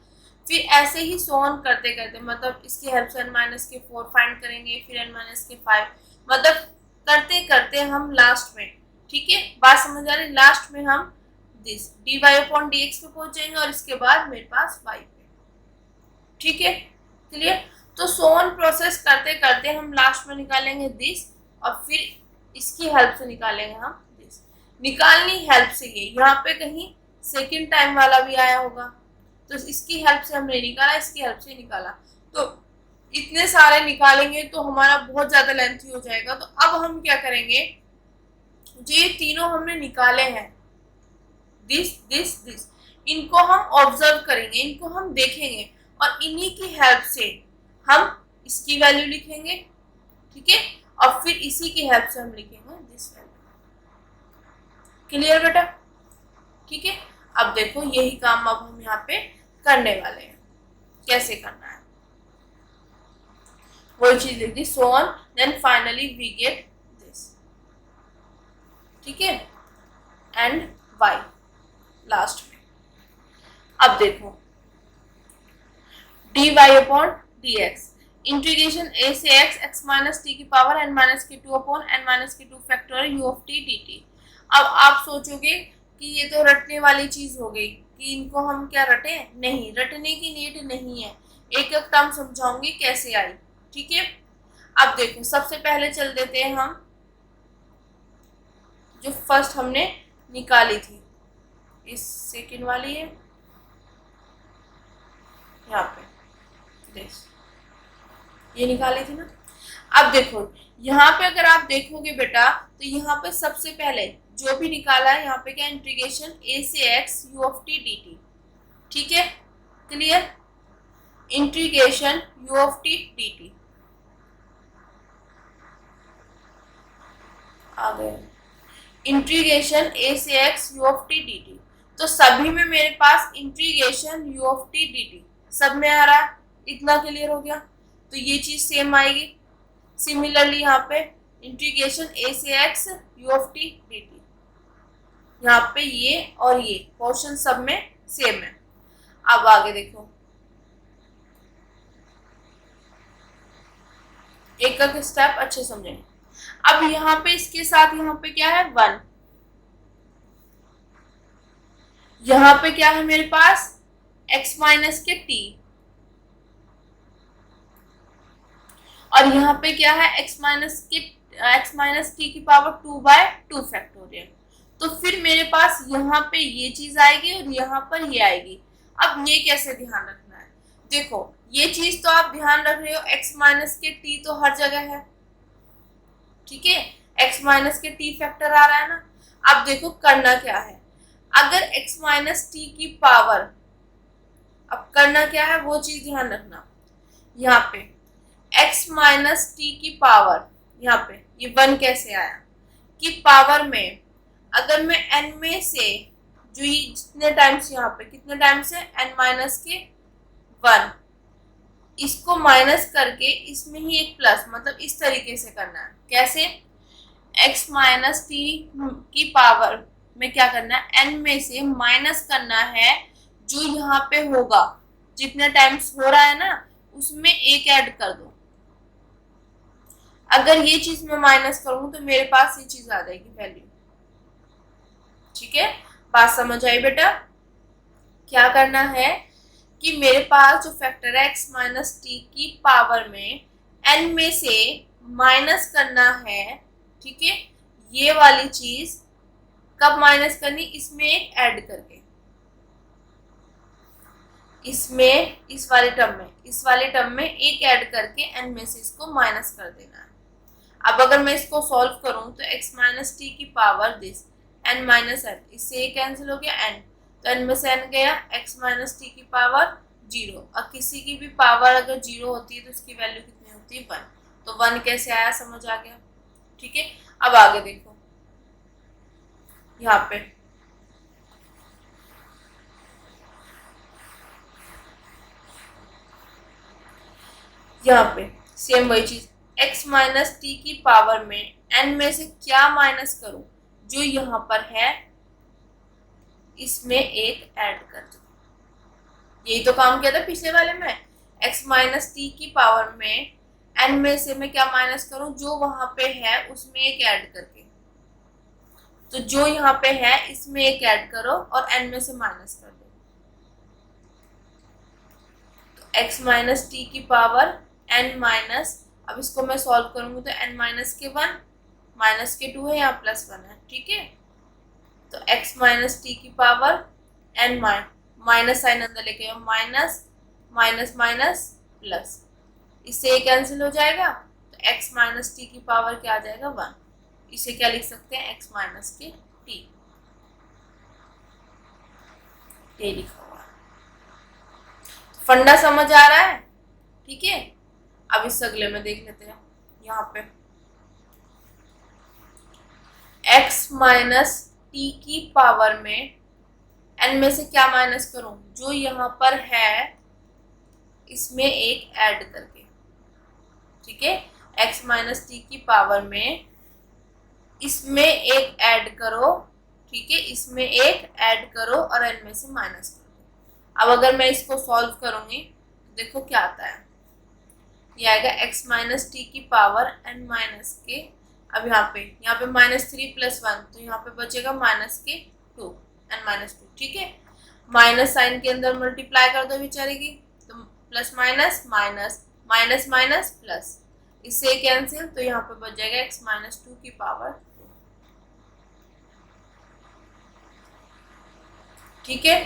फिर ऐसे ही सोन करते करते मतलब इसकी हेल्प से n माइनस के 4 फाइंड करेंगे, फिर n माइनस के 5 मतलब करते करते हम लास्ट में, ठीक है बात समझ आ रही, लास्ट में हम दिस dy अपॉन dx पे पहुंच जाएंगे और इसके बाद मेरे पास y पे। ठीक है, क्लियर। तो सोन प्रोसेस करते करते हम लास्ट में निकालेंगे दिस और फिर इसकी हेल्प से निकालेंगे हम दिस। निकालनी हेल्प से ये यहाँ पे कहीं सेकंड टाइम वाला भी आया होगा तो इसकी हेल्प से हमने निकाला, इसकी हेल्प से निकाला, तो इतने सारे निकालेंगे तो हमारा बहुत ज्यादा लेंथी हो जाएगा। तो अब हम क्या करेंगे, जो ये तीनों हमने निकाले हैं दिस दिस दिस, इनको हम ऑब्जर्व करेंगे, इनको हम देखेंगे और इन्हीं की हेल्प से हम इसकी वैल्यू लिखेंगे। ठीक है, और फिर इसी की हेल्प से हम लिखेंगे दिस वैल्यू। क्लियर बेटा, ठीक है। अब देखो यही काम अब हम यहाँ पे करने वाले हैं, कैसे करना है वही चीज लिख दी, so on then finally we get this. ठीक है, एंड y लास्ट में। अब देखो dy upon dx integration a से x माइनस t की पावर n माइनस के 2 अपॉन n माइनस के 2 factorial u of t dt। अब आप सोचोगे कि ये तो रटने वाली चीज हो गई कि इनको हम क्या रटे, नहीं रटने की नीड नहीं है। एक एक टर्म समझाऊंगी कैसे आई, ठीक है। अब देखो सबसे पहले चल देते हैं हम जो फर्स्ट हमने निकाली थी, इस सेकंड वाली है यहाँ पे देख, ये निकाली थी ना। अब देखो यहाँ पे अगर आप देखोगे बेटा तो यहाँ पे सबसे पहले जो भी निकाला है यहाँ पे क्या, इंटीग्रेशन a से x u of t dt, ठीक है, clear, integration u of t dt आ गया, इंटीग्रेशन a से x u of t dt। तो सभी में मेरे पास integration u of t dt सब में आ रहा है, इतना क्लियर हो गया। तो ये चीज सेम आएगी। सिमिलरली यहाँ पे इंटीग्रेशन a से x u of t dt, यहाँ पे ये और ये पोर्शन सब में सेम है। अब आगे देखो एक एक स्टेप अच्छे समझेंगे। अब यहाँ पे इसके साथ यहाँ पे क्या है 1, यहाँ पे क्या है मेरे पास x माइनस के t, और यहाँ पे क्या है x माइनस t की पावर 2/2 फैक्टोरियल। तो फिर मेरे पास यहाँ पे ये चीज आएगी और यहाँ पर ये आएगी। अब ये कैसे ध्यान रखना है, देखो ये चीज तो आप ध्यान रख रहे हो, x माइनस के t तो हर जगह है, ठीक है, x माइनस के t फैक्टर आ रहा है ना। अब देखो करना क्या है, अगर x माइनस t की पावर, अब करना क्या है वो चीज ध्यान रखना, यहाँ पे x माइनस टी की पावर, यहाँ पे ये 1 कैसे आया कि पावर में अगर मैं n में से जो ये जितने टाइम्स यहाँ पे कितने टाइम्स है n माइनस के 1, इसको माइनस करके इसमें ही एक प्लस, मतलब इस तरीके से करना है। कैसे, x माइनस टी की पावर में क्या करना है, n में से माइनस करना है जो यहाँ पे होगा, जितने टाइम्स हो रहा है ना उसमें एक ऐड कर दो। अगर ये चीज मैं माइनस करूँ तो मेरे पास ये चीज आ जाएगी वैल्यू, ठीक है, बात समझ आई बेटा। क्या करना है कि मेरे पास जो फैक्टर है x माइनस टी की पावर में n में से माइनस करना है, ठीक है, ये वाली चीज कब माइनस करनी, इसमें एक ऐड करके, इसमें इस वाले टर्म में एक ऐड करके n में से इसको माइनस कर देना है। अब अगर मैं इसको सॉल्व करूं तो x माइनस टी की power this n minus n, इससे ये कैंसिल हो गया n, तो n में से n गया, x माइनस टी की पावर 0, और किसी की भी पावर अगर 0 होती है तो उसकी वैल्यू कितनी होती है 1, तो 1 कैसे आया समझ आ गया, ठीक है। अब आगे देखो यहाँ पे सेम वही चीज, x माइनस टी की पावर में n में से क्या माइनस करूं, जो यहाँ पर है इसमें एक ऐड कर दो। यही तो काम किया था पिछले वाले में, x माइनस टी की पावर में n में से मैं क्या माइनस करूं, जो वहां पे है उसमें एक ऐड करके, तो जो यहाँ पे है इसमें एक ऐड करो और n में से माइनस कर दो। तो x माइनस टी की पावर n माइनस, अब इसको मैं सॉल्व करूंगी तो n माइनस के 1 माइनस के 2 है, यहाँ प्लस 1 है, ठीक है। तो x माइनस टी की पावर n माइनस साइन अंदर लेके माइनस माइनस माइनस प्लस, इससे ये कैंसिल हो जाएगा, तो x माइनस टी की पावर क्या आ जाएगा 1, इसे क्या लिख सकते हैं x माइनस के t, ये लिखा हुआ है। फंडा समझ आ रहा है, ठीक है। अब इस अगले में देख लेते हैं, यहाँ पे x माइनस टी की पावर में n में से क्या माइनस करूं, जो यहाँ पर है इसमें एक ऐड करके, ठीक है, x माइनस टी की पावर में इसमें एक ऐड करो, ठीक है, इसमें एक ऐड करो और n में से माइनस करो। अब अगर मैं इसको सॉल्व करूंगी तो देखो क्या आता है, ये आएगा x माइनस टी की पावर n माइनस के, अब यहाँ पे माइनस 3 प्लस 1, तो यहाँ पे बचेगा माइनस के 2 n माइनस 2, ठीक है, माइनस साइन के अंदर मल्टीप्लाई कर दो बेचारे की, तो plus minus minus minus minus plus, इससे कैंसिल, तो यहाँ पे बच जाएगा x माइनस 2 की पावर 2। ठीक है,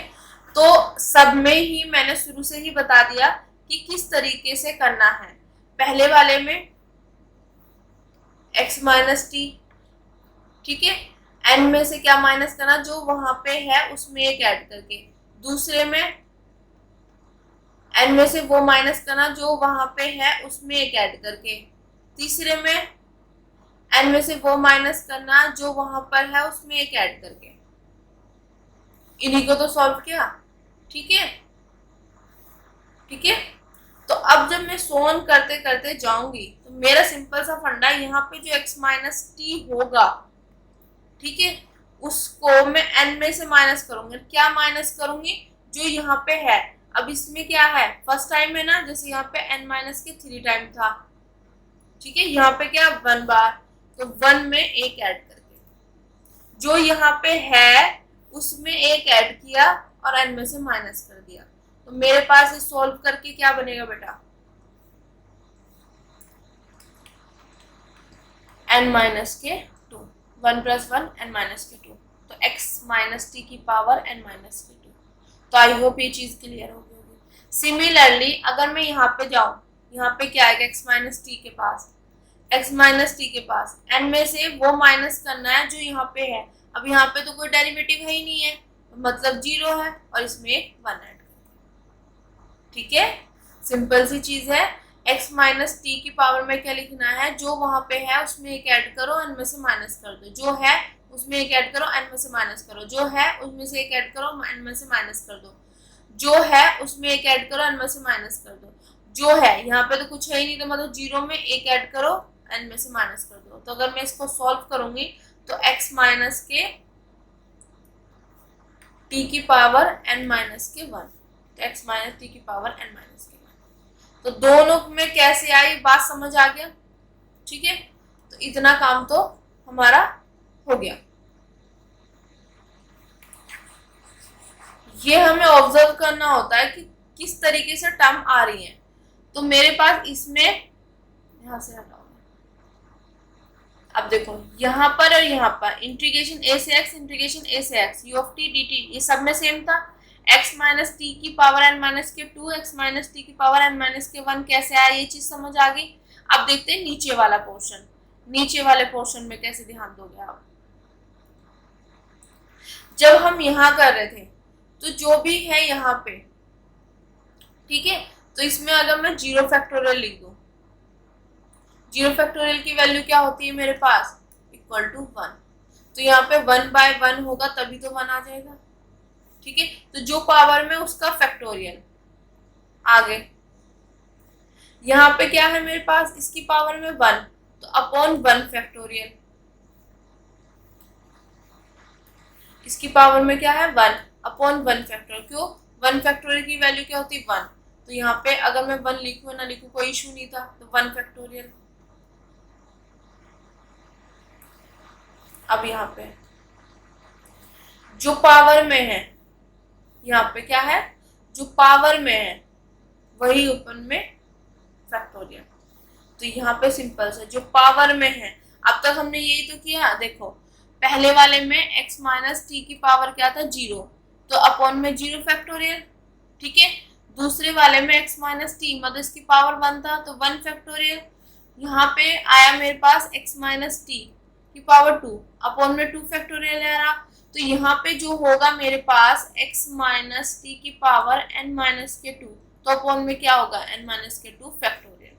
तो सब में ही मैंने शुरू से ही बता दिया कि किस तरीके से करना है। पहले वाले में x माइनस टी, ठीक है, n में से क्या माइनस करना, जो वहां पे है उसमें एक ऐड करके। दूसरे में n में से वो माइनस करना जो वहां पे है उसमें एक ऐड करके। तीसरे में n में से वो माइनस करना जो वहां पर है उसमें एक ऐड करके। इन्हीं को तो सॉल्व किया। ठीक है, ठीक है, तो अब जब मैं सोन करते करते जाऊंगी तो मेरा सिंपल सा फंडा, यहाँ पे जो x माइनस टी होगा, ठीक है, उसको मैं n में से माइनस करूंगी। क्या माइनस करूंगी, जो यहाँ पे है। अब इसमें क्या है, फर्स्ट टाइम है ना, जैसे यहाँ पे n माइनस के 3 टाइम था। ठीक है, यहाँ पे क्या 1 बार, तो 1 में एक ऐड करके, जो यहाँ पे है उसमें एक ऐड किया और n में से माइनस कर दिया। तो मेरे पास इस सॉल्व करके क्या बनेगा बेटा, n माइनस के 2, 1 प्लस 1 n माइनस के 2, तो x माइनस टी की पावर n माइनस के 2। तो आई होप ये चीज क्लियर हो गई होगी। सिमिलरली अगर मैं यहाँ पे जाऊं, यहाँ पे क्या आएगा, x माइनस टी के पास, x माइनस टी के पास n में से वो माइनस करना है जो यहाँ पे है। अब यहाँ पे तो कोई डेरिवेटिव है ही नहीं है, मतलब 0 है, और इसमें 1 ऐड कर। ठीक है, सिंपल सी चीज है। x माइनस टी की पावर में क्या लिखना है, जो वहां पे है उसमें एक ऐड करो, n में से माइनस कर दो, जो है उसमें एक ऐड करो, n में से माइनस करो, जो है उसमें से एक ऐड करो, n में से माइनस कर दो, जो है उसमें एक ऐड करो, n में से माइनस कर दो, जो है यहाँ पे तो कुछ है ही नहीं, तो मतलब 0 में एक ऐड करो, n में से माइनस कर दो। तो अगर मैं इसको सॉल्व करूंगी तो x माइनस के t की पावर n माइनस के 1, तो x माइनस टी की पावर n माइनस के 1, तो दोनों में कैसे आई बात समझ आ गया। ठीक है, तो इतना काम तो हमारा हो गया। ये हमें ऑब्जर्व करना होता है कि किस तरीके से टर्म आ रही है। तो मेरे पास इसमें, यहां से हटाओ, अब देखो यहाँ पर और यहाँ पर इंटीग्रेशन a से x, इंटीग्रेशन a से x, u of t dt, ये सब में सेम था। x माइनस टी की पावर n माइनस के 2, x माइनस टी की पावर n माइनस के 1 कैसे आया, ये चीज समझ आ गई। अब देखते हैं नीचे वाला पोर्शन, नीचे वाले पोर्शन में कैसे ध्यान दोगे आप। जब हम यहाँ कर रहे थे तो जो भी है यहाँ पे, ठीक है, तो इसमें अगर मैं 0 फैक्टोरियल लिख दूं, 0 फैक्टोरियल की वैल्यू क्या होती है मेरे पास, इक्वल टू 1, तो यहाँ पे 1/1 होगा तभी तो 1 आ जाएगा। ठीक है, तो जो पावर में उसका फैक्टोरियल आगे, यहाँ पे क्या है मेरे पास, इसकी पावर में 1, तो अपॉन 1 फैक्टोरियल, इसकी पावर में क्या है 1 अपॉन 1 फैक्टोरियल। क्यों, 1 फैक्टोरियल की वैल्यू क्या होती है 1, तो यहाँ पे अगर मैं 1 लिखूं ना लिखूं कोई इशू नहीं था, तो 1 फैक्टोरियल। अब यहाँ पे जो पावर में है, यहाँ पे क्या है, जो पावर में है वही ओपन में फैक्टोरियल। तो यहाँ पे सिंपल से जो पावर में है, अब तक हमने यही तो किया। देखो पहले वाले में x माइनस टी की पावर क्या था 0, तो अपॉन में 0 फैक्टोरियल। ठीक है, दूसरे वाले में x माइनस टी मतलब इसकी पावर 1 था, तो 1 फैक्टोरियल। यहाँ पे आया मेरे पास x माइनस टी की पावर 2 अपॉन में 2 फैक्टोरियल आ रहा, तो यहाँ पे जो होगा मेरे पास x माइनस टी की पावर n माइनस के 2, तो अपॉन में क्या होगा n माइनस के 2 फैक्टोरियल।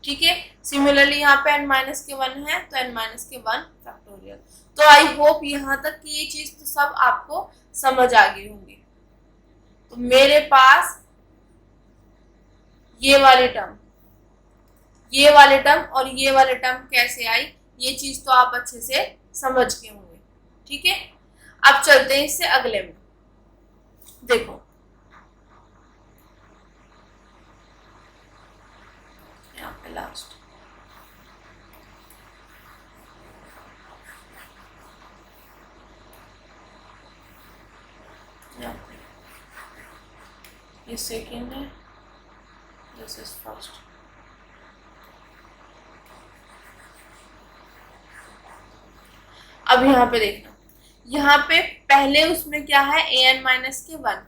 ठीक है, सिमिलरली यहाँ पे n माइनस के 1 है तो n माइनस के 1 फैक्टोरियल। तो आई होप यहाँ तक की ये चीज तो सब आपको समझ आ गई होंगी। तो मेरे पास ये वाले टर्म, ये वाले टर्म और ये वाले टर्म कैसे आई, ये चीज तो आप अच्छे से समझ गए होंगे। ठीक है, अब चलते हैं इससे अगले में। देखो यहाँ पे लास्ट, ये सेकेंड है, दिस इज फर्स्ट। अब यहाँ पे देखना, यहाँ पे पहले उसमें क्या है, an-के 1।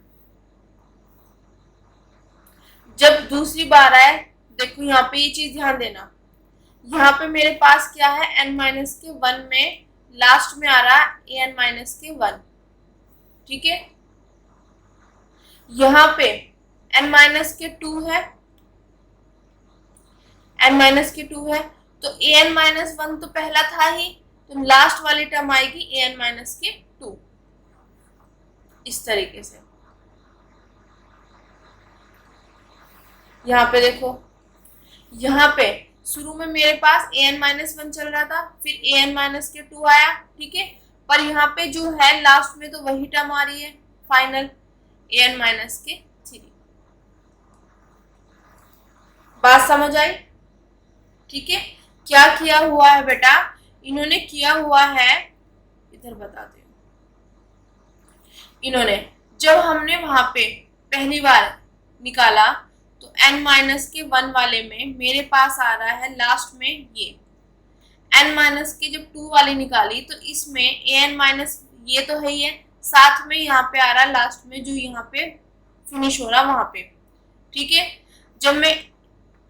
जब दूसरी बार आए, देखो यहाँ पे ये चीज ध्यान देना, यहाँ पे मेरे पास क्या है, n-के 1 में लास्ट में आ रहा है an-के 1, ठीक है। यहाँ पे n-के 2 है, n-के 2 है, तो an-1 तो पहला था ही, तो लास्ट वाली टर्म आएगी an-के 2, इस तरीके से। यहाँ पे देखो, यहाँ पे शुरू में मेरे पास an-1 चल रहा था, फिर an-के 2 आया, ठीक है। पर यहाँ पे जो है लास्ट में तो वही टर्म आ रही है फाइनल, an-के 3। बात समझ आई, ठीक है। क्या किया हुआ है बेटा, इन्होंने किया हुआ है, इधर बताते हैं, इन्होंने जब हमने वहां पे पहली बार निकाला तो n-के 1 वाले में मेरे पास आ रहा है लास्ट में ये, n- जब 2 वाली निकाली तो इसमें an- ये तो है ही है, साथ में यहाँ पे आ रहा है लास्ट में जो यहाँ पे फिनिश हो रहा वहां पे, ठीक है। जब मैं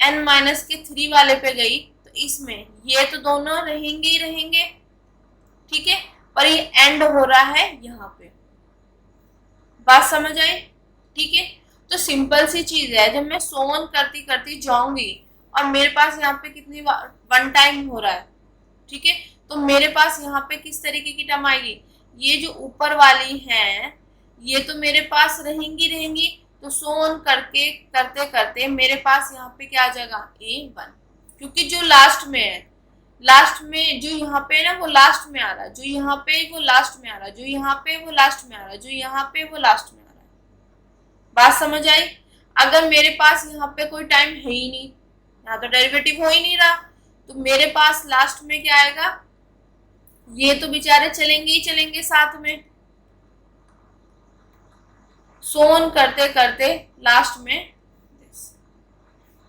n- के 3 वाले पे गई तो इसमें ये तो दोनों रहेंगे ही रहेंगे, ठीक है, पर ये एंड हो रहा है यहाँ पे। बात समझ आई, ठीक है। तो सिंपल सी चीज है, जब मैं सोन करती करती जाऊंगी और मेरे पास यहाँ पे कितनी 1 टाइम हो रहा है, ठीक है, तो मेरे पास यहाँ पे किस तरीके की टर्म आएगी, ये जो ऊपर वाली है ये तो मेरे पास रहेंगी रहेंगी, तो सोन करके करते करते मेरे पास यहाँ पे क्या आ जाएगा, a1, क्योंकि जो लास्ट में है, लास्ट में जो यहाँ पे ना वो लास्ट में आ रहा है, जो यहाँ पे वो लास्ट में आ रहा है, जो यहाँ पे वो लास्ट में आ रहा है, जो यहाँ पे वो लास्ट में आ रहा है। बात समझ आई। अगर मेरे पास यहाँ पे कोई टाइम है ही नहीं, यहाँ तो डेरिवेटिव हो ही नहीं रहा, तो मेरे पास लास्ट में क्या आएगा, ये तो बेचारे चलेंगे ही चलेंगे साथ में, सोन करते करते लास्ट में,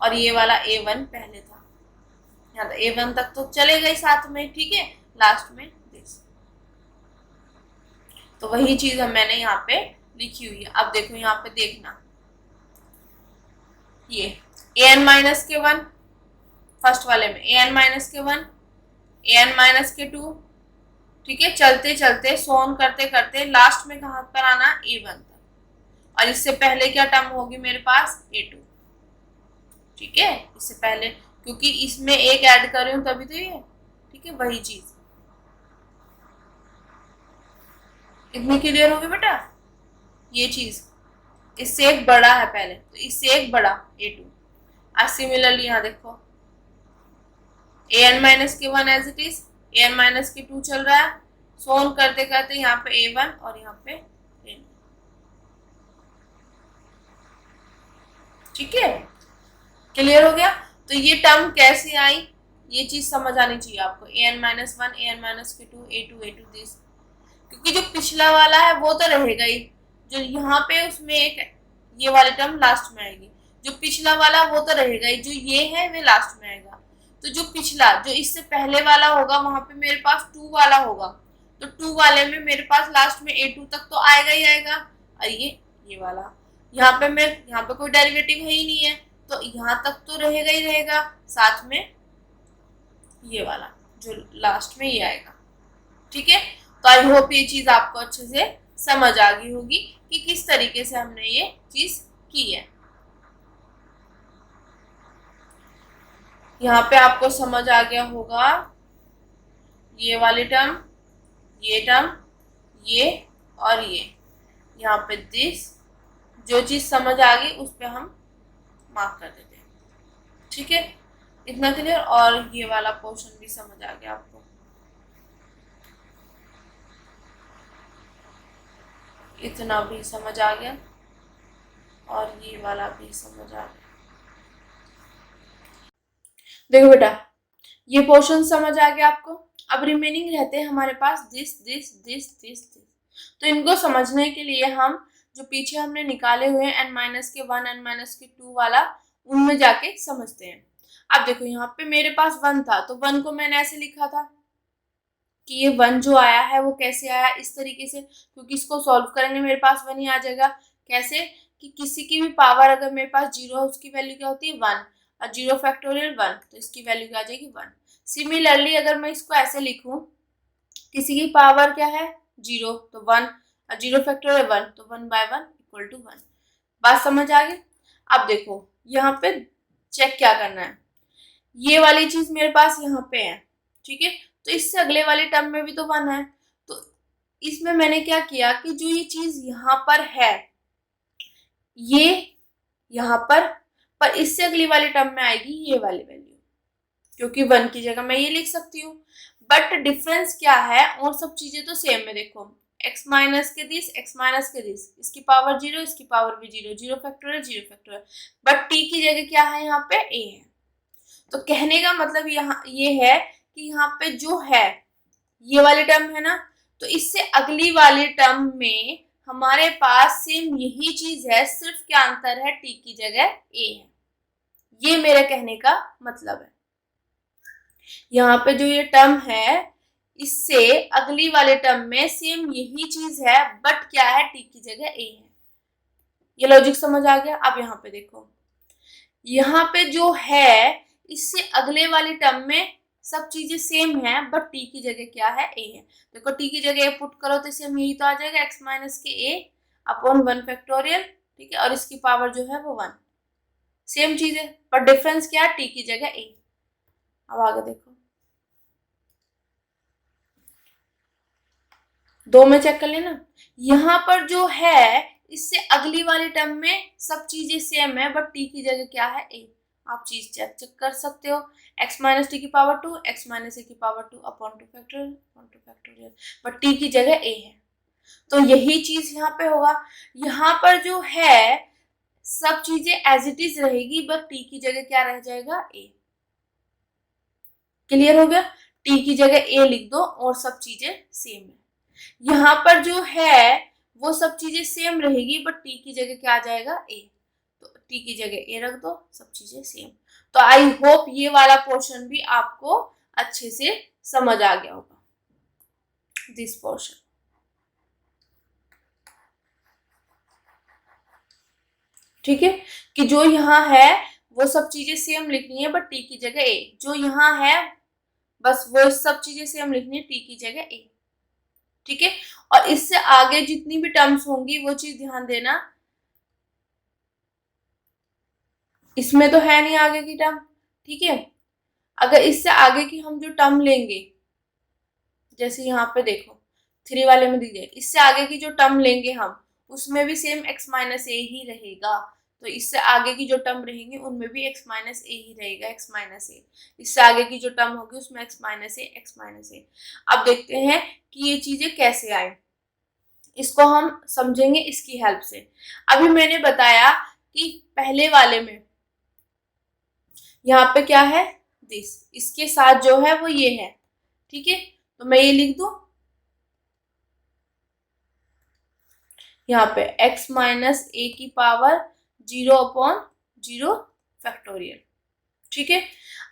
और ये वाला a1 पहले था, यहाँ तो a1 तक तो चले गए साथ में, ठीक है, लास्ट में दिस। तो वही चीज हम मैंने यहाँ पे लिखी हुई है। अब देखो यहाँ पे देखना, ये an-के 1 फर्स्ट वाले में, an-के 1, an-के 2, ठीक है, चलते चलते सोन करते करते लास्ट में कहाँ पर आना, a1 तक, और इससे पहले क्या टर्म होगी मेरे पास, a2, ठीक है, इससे पहले, क्योंकि इसमें एक ऐड कर रही हूँ तभी तो ये, ठीक है, वही चीज। इतनी क्लियर होगी बेटा ये चीज, इससे एक बड़ा है पहले, तो इससे एक बड़ा a2। आज सिमिलरली यहाँ देखो, an-के 1 एज इट इज, an-के 2 चल रहा है, सोन करते करते यहाँ पे a1 और यहाँ पे a2, ठीक है, क्लियर हो गया। तो ये टर्म कैसे आई, ये चीज समझ आनी चाहिए आपको, an-1, an-के 2, a2 दिस, क्योंकि जो पिछला वाला है वो तो रहेगा ही, जो यहाँ पे उसमें एक ये वाली टर्म लास्ट में आएगी, जो पिछला वाला वो तो रहेगा ही, जो ये है वो लास्ट में आएगा। तो जो पिछला, जो इससे पहले वाला होगा वहां पे मेरे पास 2 वाला होगा, तो 2 वाले में मेरे पास लास्ट में a2 तक तो आएगा ही आएगा, और ये वाला यहाँ पे मैं, यहाँ पे कोई डेरिवेटिव है ही नहीं है, तो यहाँ तक तो रहेगा ही रहेगा, साथ में ये वाला जो लास्ट में ये आएगा, ठीक है। तो आई होप ये चीज आपको अच्छे से समझ आ गई होगी कि किस तरीके से हमने ये चीज की है। यहाँ पे आपको समझ आ गया होगा, ये वाली टर्म, ये और ये, यहाँ पे दिस, जो चीज समझ आ गई उस पे हम मार्क कर देते हैं, ठीक है, इतना क्लियर। और ये वाला पोर्शन भी समझ आ गया आपको, इतना भी समझ आ गया, और ये वाला भी समझ आ गया। देखो बेटा, ये पोर्शन समझ आ गया आपको। अब रिमेनिंग रहते हैं हमारे पास this this this this this, तो इनको समझने के लिए हम जो पीछे हमने निकाले हुए n-के 1 n-के 2 वाला, उनमें जाके समझते हैं। अब देखो यहाँ पे मेरे पास 1 था, तो 1 को मैंने ऐसे लिखा था कि ये 1 जो आया है वो कैसे आया, इस तरीके से, क्योंकि इसको सॉल्व करेंगे मेरे पास 1 ही आ जाएगा। कैसे कि किसी की भी पावर अगर मेरे पास 0 है, उसकी वैल्यू क्या होती है 1, और 0 फैक्टोरियल 1, तो इसकी वैल्यू क्या आ जाएगी 1। सिमिलरली अगर मैं इसको ऐसे लिखूं, किसी की पावर क्या है 0, तो 1, और 0 फैक्टोरियल 1, तो 1/1 इक्वल टू 1। बात समझ आ गई। अब देखो यहाँ पे चेक क्या करना है, ये वाली चीज मेरे पास यहाँ पे है, ठीक है, तो इससे अगले वाले टर्म में भी तो 1 है, तो इसमें मैंने क्या किया कि जो ये चीज यहाँ पर है, ये यहाँ पर इससे अगली वाली टर्म में आएगी ये वाली वैल्यू, क्योंकि 1 की जगह मैं ये लिख सकती हूँ। बट डिफरेंस क्या है, और सब चीजें तो सेम है। देखो x माइनस के दिस, x माइनस के दिस, इसकी पावर 0, इसकी पावर भी 0, 0 फैक्टोरियल 0 फैक्टोरियल, बट t की जगह क्या है यहाँ पे a है। तो कहने का मतलब यहाँ ये है कि यहाँ पे जो है ये वाली टर्म है ना, तो इससे अगली वाली टर्म में हमारे पास सेम यही चीज है, सिर्फ क्या अंतर है, t की जगह a है। ये मेरे कहने का मतलब है। यहाँ पे जो ये टर्म है, इससे अगली वाले टर्म में सेम यही चीज है, बट क्या है, t की जगह a है। ये लॉजिक समझ आ गया। अब यहाँ पे देखो, यहाँ पे जो है इससे अगले वाली टर्म में सब चीजें सेम है, बट t की जगह क्या है, a है। देखो t की जगह a पुट करो तो सेम यही तो आ जाएगा, x माइनस के a अपॉन 1 फैक्टोरियल, ठीक है, और इसकी पावर जो है वो 1, सेम चीज है, पर डिफरेंस क्या है, t की जगह a। अब आगे देखो, दो में चेक कर लेना, यहाँ पर जो है इससे अगली वाली टर्म में सब चीजें सेम है, बट t की जगह क्या है, a। आप चीज चेक कर सकते हो, x माइनस टी की पावर 2, x माइनस ए की power 2 upon 2 factorial, but t की जगह a है। तो यही चीज यहाँ पे होगा, यहाँ पर जो है सब चीजें एज इट इज रहेगी, बट t की जगह क्या रह जाएगा, a। क्लियर हो गया, t की जगह a लिख दो और सब चीजें सेम है। यहाँ पर जो है वो सब चीजें सेम रहेगी, बट t की जगह क्या आ जाएगा, a। तो t की जगह a रख दो, सब चीजें सेम। तो आई होप ये वाला पोर्शन भी आपको अच्छे से समझ आ गया होगा, दिस पोर्शन। ठीक है, कि जो यहाँ है वो सब चीजें सेम लिखनी है, बट t की जगह a, जो यहाँ है बस वो सब चीजें सेम लिखनी है, t की जगह a। ठीक है, और इससे आगे जितनी भी टर्म्स होंगी वो चीज ध्यान देना, इसमें तो है नहीं आगे की टर्म, ठीक है। अगर इससे आगे की हम जो टर्म लेंगे, जैसे यहाँ पे देखो 3 वाले में दीजिए, इससे आगे की जो टर्म लेंगे हम, उसमें भी सेम x माइनस ए ही रहेगा। तो इससे आगे की जो टर्म रहेंगे उनमें भी x माइनस ए ही रहेगा, x माइनस ए। इससे आगे की जो टर्म होगी उसमें x माइनस ए, x माइनस ए। अब देखते हैं कि ये चीजें कैसे आए, इसको हम समझेंगे इसकी हेल्प से। अभी मैंने बताया कि पहले वाले में यहाँ पे क्या है, दिस, इसके साथ जो है वो ये है, ठीक है, तो मैं ये लिख दूं यहाँ पे x माइनस ए की पावर 0 अपॉन 0 फैक्टोरियल, ठीक है।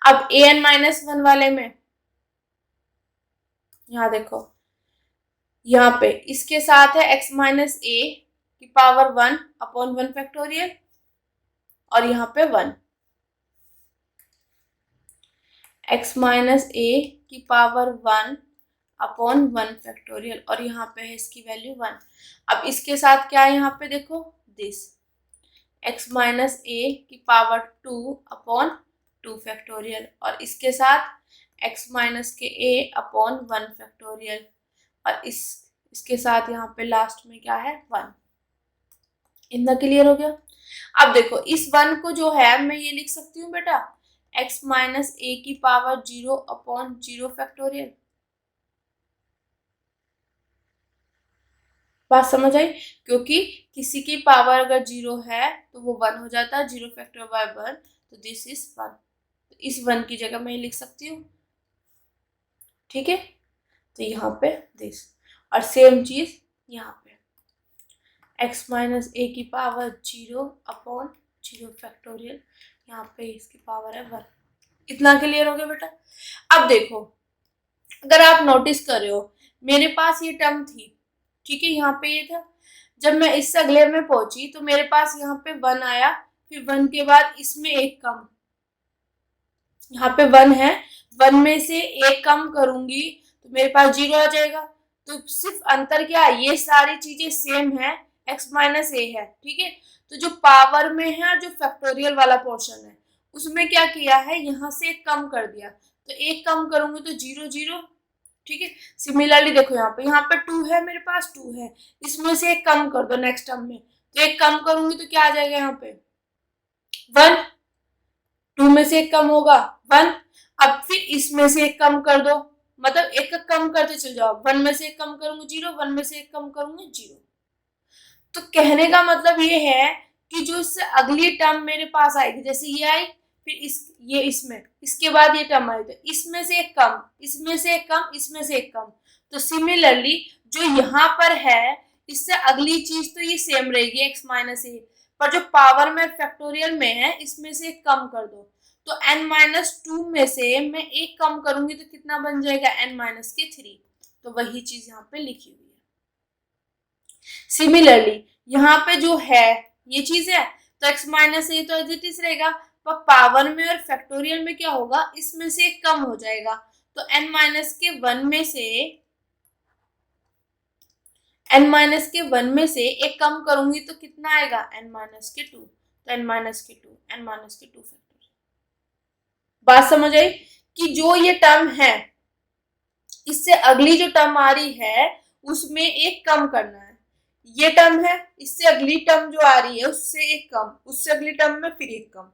अब an माइनस 1 वाले में यहाँ देखो, यहाँ पे इसके साथ है x माइनस ए की पावर 1 अपॉन 1 फैक्टोरियल, और यहाँ पे 1, x माइनस ए की पावर 1 अपॉन 1 फैक्टोरियल, और यहाँ पे है इसकी वैल्यू 1। अब इसके साथ क्या है यहाँ पे देखो, दिस x माइनस ए की पावर 2 अपॉन 2 फैक्टोरियल, और इसके साथ x माइनस के a अपॉन 1 फैक्टोरियल, और इसके साथ यहाँ पे लास्ट में क्या है 1। इतना क्लियर हो गया। अब देखो इस 1 को जो है मैं ये लिख सकती हूँ बेटा, x माइनस ए की पावर 0 अपॉन 0 फैक्टोरियल। बात समझ आई, क्योंकि किसी की पावर अगर 0 है तो वो 1 हो जाता है, 0 फैक्टर बाय 1, तो दिस इज 1। तो इस 1 की जगह मैं लिख सकती हूँ, ठीक है। तो यहाँ पे दिस, और सेम चीज यहाँ पे x माइनस ए की पावर 0 अपॉन 0 फैक्टोरियल, यहाँ पे इसकी पावर है 1। इतना क्लियर हो गया बेटा। अब देखो, अगर आप नोटिस कर रहे हो, मेरे पास ये टर्म थी, ठीक है, यहाँ पे ये था। जब मैं इससे अगले में पहुंची तो मेरे पास यहाँ पे 1 आया, फिर 1 के बाद इसमें एक कम, यहाँ पे 1 है, 1 में से एक कम करूंगी तो मेरे पास 0 आ जाएगा। तो सिर्फ अंतर क्या है, ये सारी चीजें सेम है, x माइनस ए है, ठीक है। तो जो पावर में है और जो फैक्टोरियल वाला पोर्शन है उसमें क्या किया है, यहाँ से एक कम कर दिया, तो एक कम करूंगी तो 0 0, ठीक है। सिमिलरली देखो, यहाँ पे 2 है, मेरे पास 2 है, इसमें से एक कम कर दो नेक्स्ट टर्म में, तो एक कम करूंगी तो क्या आ जाएगा, यहाँ पे 1, 2 में से एक कम होगा 1। अब फिर इसमें से एक कम कर दो, मतलब एक कम करते चल जाओ, 1 में से एक कम करूंगी 0, 1 में से एक कम करूंगी 0। तो कहने का मतलब ये है कि जो इससे अगली टर्म मेरे पास आएगी, जैसे ये आई, फिर ये इसमें, इसके बाद ये टर्म आई, तो इसमें से एक कम, इसमें से एक कम, इसमें से एक कम। तो सिमिलरली जो यहाँ पर है, इससे अगली चीज तो ये सेम रहेगी, x माइनस ए, पर जो पावर में फैक्टोरियल में है इसमें से एक कम कर दो, तो n माइनस 2 में से मैं एक कम करूंगी तो कितना बन जाएगा, n माइनस के 3। तो वही चीज यहाँ पे लिखी हुई है। सिमिलरली यहाँ पे जो है ये चीज है, तो x माइनस ए तो एज इट इज रहेगा, पर पावर में और फैक्टोरियल में क्या होगा, इसमें से एक कम हो जाएगा, तो n माइनस के 1 में से, n माइनस के 1 में से एक कम करूंगी तो कितना आएगा, n माइनस के 2, तो n माइनस के 2, n माइनस के 2 फैक्टोरियल। बात समझ आई कि जो ये टर्म है इससे अगली जो टर्म आ रही है उसमें एक कम करना है, ये टर्म है, इससे अगली टर्म जो आ रही है उससे एक कम, उससे अगली टर्म में फिर एक कम,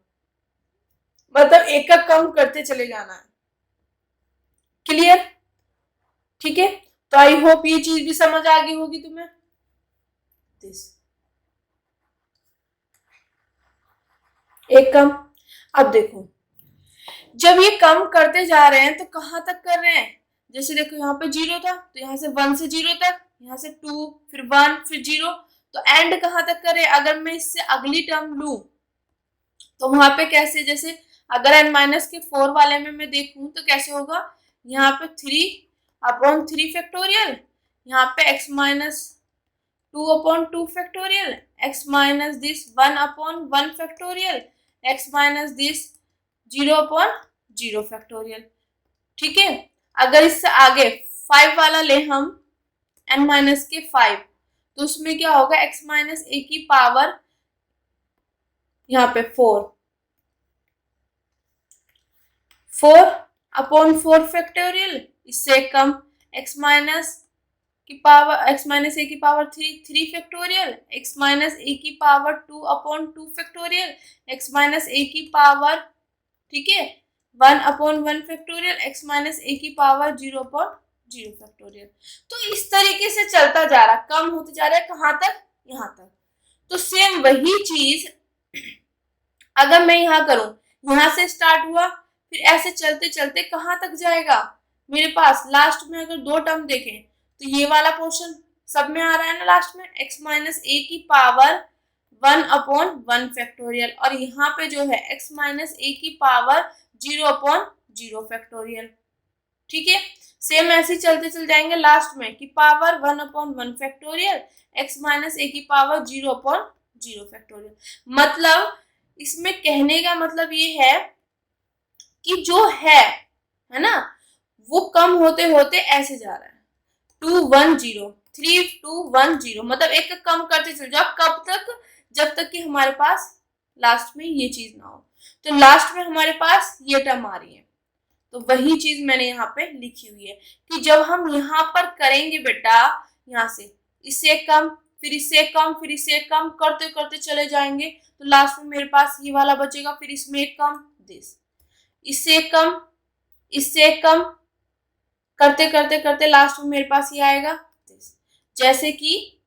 मतलब एक का कम करते चले जाना है। क्लियर, ठीक है। तो आई होप ये चीज भी समझ आ गई होगी तुम्हें। एक कम। अब देखो, जब ये कम करते जा रहे हैं तो कहाँ तक कर रहे हैं, जैसे देखो यहाँ पे 0 था तो यहाँ से 1 से 0 तक, यहाँ से 2, फिर 1, फिर 0, तो एंड कहाँ तक करे। अगर मैं इससे अगली टर्म लू तो वहां पे कैसे, जैसे अगर n माइनस के 4 वाले में मैं देखूं तो कैसे होगा, यहाँ पे 3/3 फैक्टोरियल, यहाँ पे x minus 2/2 factorial, x minus this 1/1 factorial, x minus this 0/0 factorial, ठीक है। अगर इससे आगे 5 वाला ले हम, n माइनस के 5, तो उसमें क्या होगा, x माइनस ए की पावर यहाँ पे 4/4 फैक्टोरियल, इससे कम x माइनस ए की पावर 3 फैक्टोरियल, x माइनस ए की पावर 2/2 फैक्टोरियल, x माइनस ए की पावर, ठीक है, 1/1 फैक्टोरियल, x माइनस ए की पावर 0/0 फैक्टोरियल। तो इस तरीके से चलता जा रहा, कम होते जा रहा है, कहाँ तक, यहाँ तक। तो सेम वही चीज अगर मैं यहाँ करूं, यहाँ से स्टार्ट हुआ, फिर ऐसे चलते चलते कहाँ तक जाएगा, मेरे पास लास्ट में अगर 2 टर्म देखें तो ये वाला पोर्शन सब में आ रहा है ना, लास्ट में x माइनस ए की पावर 1/1 फैक्टोरियल, और यहाँ पे जो है x माइनस ए की पावर 0/0 फैक्टोरियल, ठीक है। सेम ऐसे चलते चल जाएंगे लास्ट में कि पावर 1/1 फैक्टोरियल, x माइनस ए की पावर 0/0 फैक्टोरियल। मतलब इसमें कहने का मतलब ये है कि जो है ना, वो कम होते होते ऐसे जा रहा है, 2 1 0 3 2 1 0, मतलब एक कम करते चल जाओ, कब तक, जब तक कि हमारे पास लास्ट में ये चीज ना हो। तो लास्ट में हमारे पास ये टर्म आ रही है, तो वही चीज मैंने यहाँ पे लिखी हुई है कि जब हम यहाँ पर करेंगे बेटा, यहाँ से इससे कम, फिर इससे कम, फिर इससे कम करते करते चले जाएंगे, तो लास्ट में मेरे पास ये वाला बचेगा, फिर इसमें एक कम, दिस, इससे कम, इससे कम, करते करते करते लास्ट में मेरे पास ये आएगा दिस। जैसे कि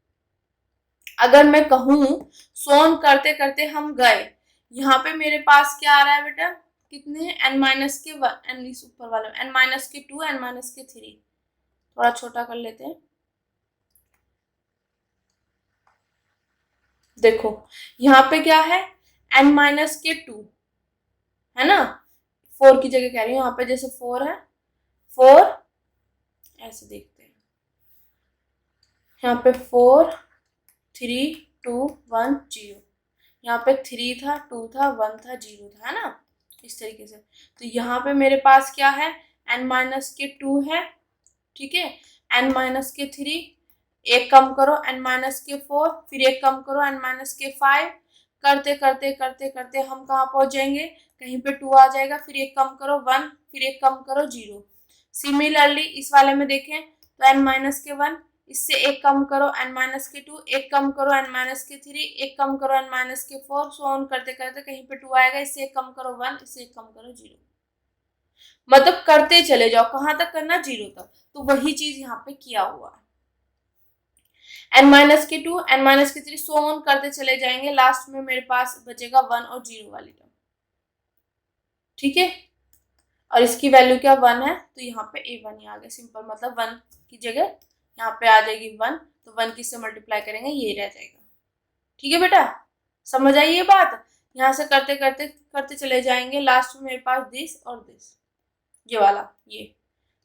अगर मैं कहूं सोन करते करते हम गए, यहाँ पे मेरे पास क्या आ रहा है बेटा, कितने हैं, n माइनस के 1, n इस ऊपर वाले n माइनस के 2, n माइनस के 3, थोड़ा छोटा कर लेते हैं। देखो यहाँ पे क्या है, n माइनस के 2, है ना, 4 की जगह कह रही हूँ यहाँ पे, जैसे 4 है, 4 ऐसे देखते हैं यहाँ पे 4 3 2 1 0, यहाँ पे 3 था, 2 था, 1 था, 0 था, है ना, इस तरीके से। तो यहाँ पे मेरे पास क्या है, n माइनस के 2 है, ठीक है, n माइनस के 3, एक कम करो n माइनस के 4, फिर एक कम करो n माइनस के 5, करते करते करते करते हम कहाँ पहुंच जाएंगे, कहीं पे 2 आ जाएगा, फिर एक कम करो 1, फिर एक कम करो 0। सिमिलरली इस वाले में देखें तो n माइनस के 1, इससे एक कम करो n माइनस के 2, एक कम करो n माइनस के 3, एक कम करो n माइनस के 4, सो ऑन करते करते कहीं पे 2 आएगा, इससे एक कम करो 1, इससे एक कम करो 0। मतलब करते चले जाओ, कहाँ तक करना, 0 तक। तो वही चीज यहाँ पे किया हुआ है, n माइनस के 2, n माइनस के 3, सो ऑन करते चले जाएंगे, लास्ट में मेरे पास बचेगा 1 और 0 वाली टर्म, ठीक है। और इसकी वैल्यू क्या 1 है, तो यहाँ पे a1 ही आ गया, सिंपल, मतलब 1 की जगह यहाँ पे आ जाएगी 1, तो 1 किससे मल्टीप्लाई करेंगे, ये रह जाएगा, ठीक है बेटा, समझ आई ये बात। यहाँ से करते करते करते चले जाएंगे, लास्ट में मेरे पास दिस और दिस, ये वाला, ये,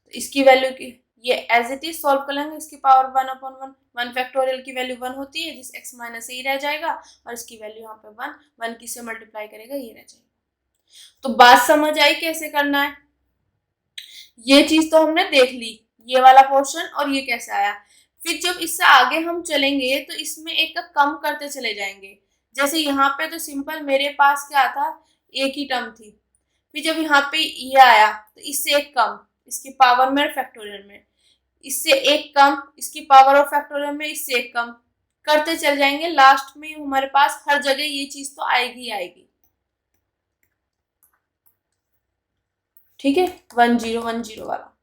तो इसकी वैल्यू की ये एज इट इज सॉल्व कर लेंगे, इसकी पावर 1/1, 1 फैक्टोरियल की वैल्यू 1 होती है, जिस x माइनस ए रह जाएगा, और इसकी वैल्यू यहाँ पे 1, 1 किससे मल्टीप्लाई करेगा, ये रह जाएगा। तो बात समझ आई कैसे करना है, ये चीज तो हमने देख ली, ये वाला पोर्शन और ये कैसे आया। फिर जब इससे आगे हम चलेंगे तो इसमें एक का कम करते चले जाएंगे, जैसे यहाँ पे तो सिंपल मेरे पास क्या था, एक ही टर्म थी, फिर जब यहाँ पे ये आया तो इससे एक कम, इसकी पावर में फैक्टोरियल में, इससे एक कम, इसकी पावर और फैक्टोरियल में, इससे एक कम, करते चल जाएंगे, लास्ट में हमारे पास हर जगह ये चीज तो आएगी ही आएगी, ठीक है, 1010 वाला,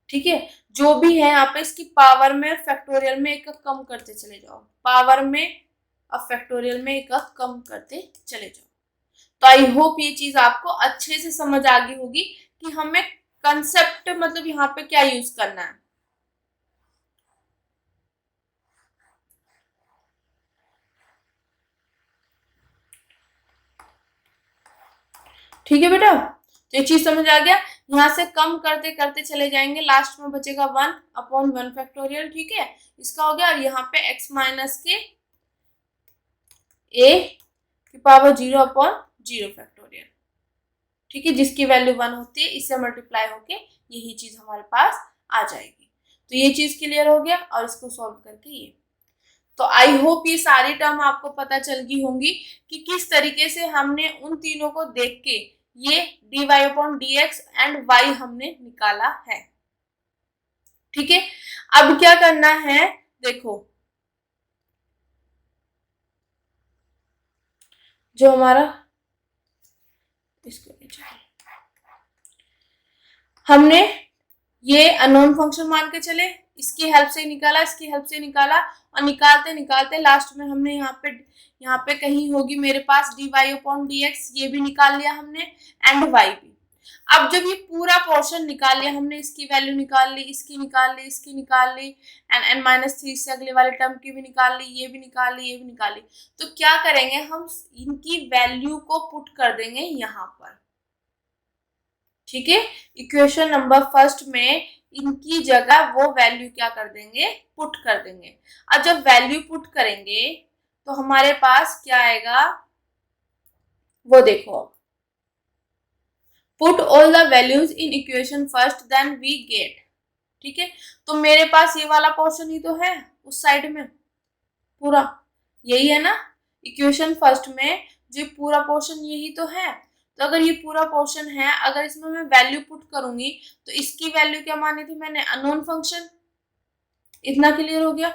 ठीक है। जो भी है यहाँ पे इसकी पावर में फैक्टोरियल में एक कम करते चले जाओ, पावर में और फैक्टोरियल में एक कम करते चले जाओ। तो आई होप ये चीज आपको अच्छे से समझ आ गई होगी कि हमें कंसेप्ट मतलब यहाँ पे क्या यूज करना है। ठीक है बेटा, तो ये चीज समझ आ गया, यहाँ से कम करते करते चले जाएंगे, लास्ट में बचेगा 1/1 फैक्टोरियल, ठीक है, इसका हो गया। और यहाँ पे x माइनस के a की पावर 0/0 फैक्टोरियल, ठीक है, जिसकी वैल्यू 1 होती है, इससे मल्टीप्लाई होके यही चीज हमारे पास आ जाएगी। तो ये चीज क्लियर हो गया, और इसको सॉल्व करके ये, तो आई होप ये सारी टर्म आपको पता चल गई होंगी कि किस तरीके से हमने उन तीनों को देख के ये dy/dx एंड y हमने निकाला है, ठीक है। अब क्या करना है, देखो जो हमारा इसको हमने ये अननोन फंक्शन मान के चले, इसकी हेल्प से निकाला, इसकी हेल्प से निकाला, और निकालते निकालते लास्ट में हमने यहाँ पे कहीं होगी मेरे पास dy/dx, ये भी निकाल लिया हमने, एंड y भी। अब जब ये पूरा पोर्शन निकाल लिया हमने, इसकी वैल्यू निकाल ली, इसकी निकाल ली, इसकी निकाल ली, एंड n-3 से अगले वाले टर्म की भी निकाल ली, ये भी निकाल ली, ये भी निकाल ली, तो क्या करेंगे हम, इनकी वैल्यू को पुट कर देंगे यहाँ पर, ठीक है। इक्वेशन नंबर फर्स्ट में इनकी जगह वो वैल्यू क्या कर देंगे, पुट कर देंगे। अब जब वैल्यू पुट करेंगे तो हमारे पास क्या आएगा, वो देखो, put all the values in equation first then we get, ठीक है। तो मेरे पास ये वाला पोर्शन ही तो है उस साइड में, पूरा यही है ना, इक्वेशन फर्स्ट में जो पूरा पोर्शन यही तो है। तो अगर ये पूरा पोर्शन है, अगर इसमें मैं वैल्यू पुट करूंगी तो इसकी वैल्यू क्या मानी थी मैंने, अननोन फंक्शन, इतना क्लियर हो गया,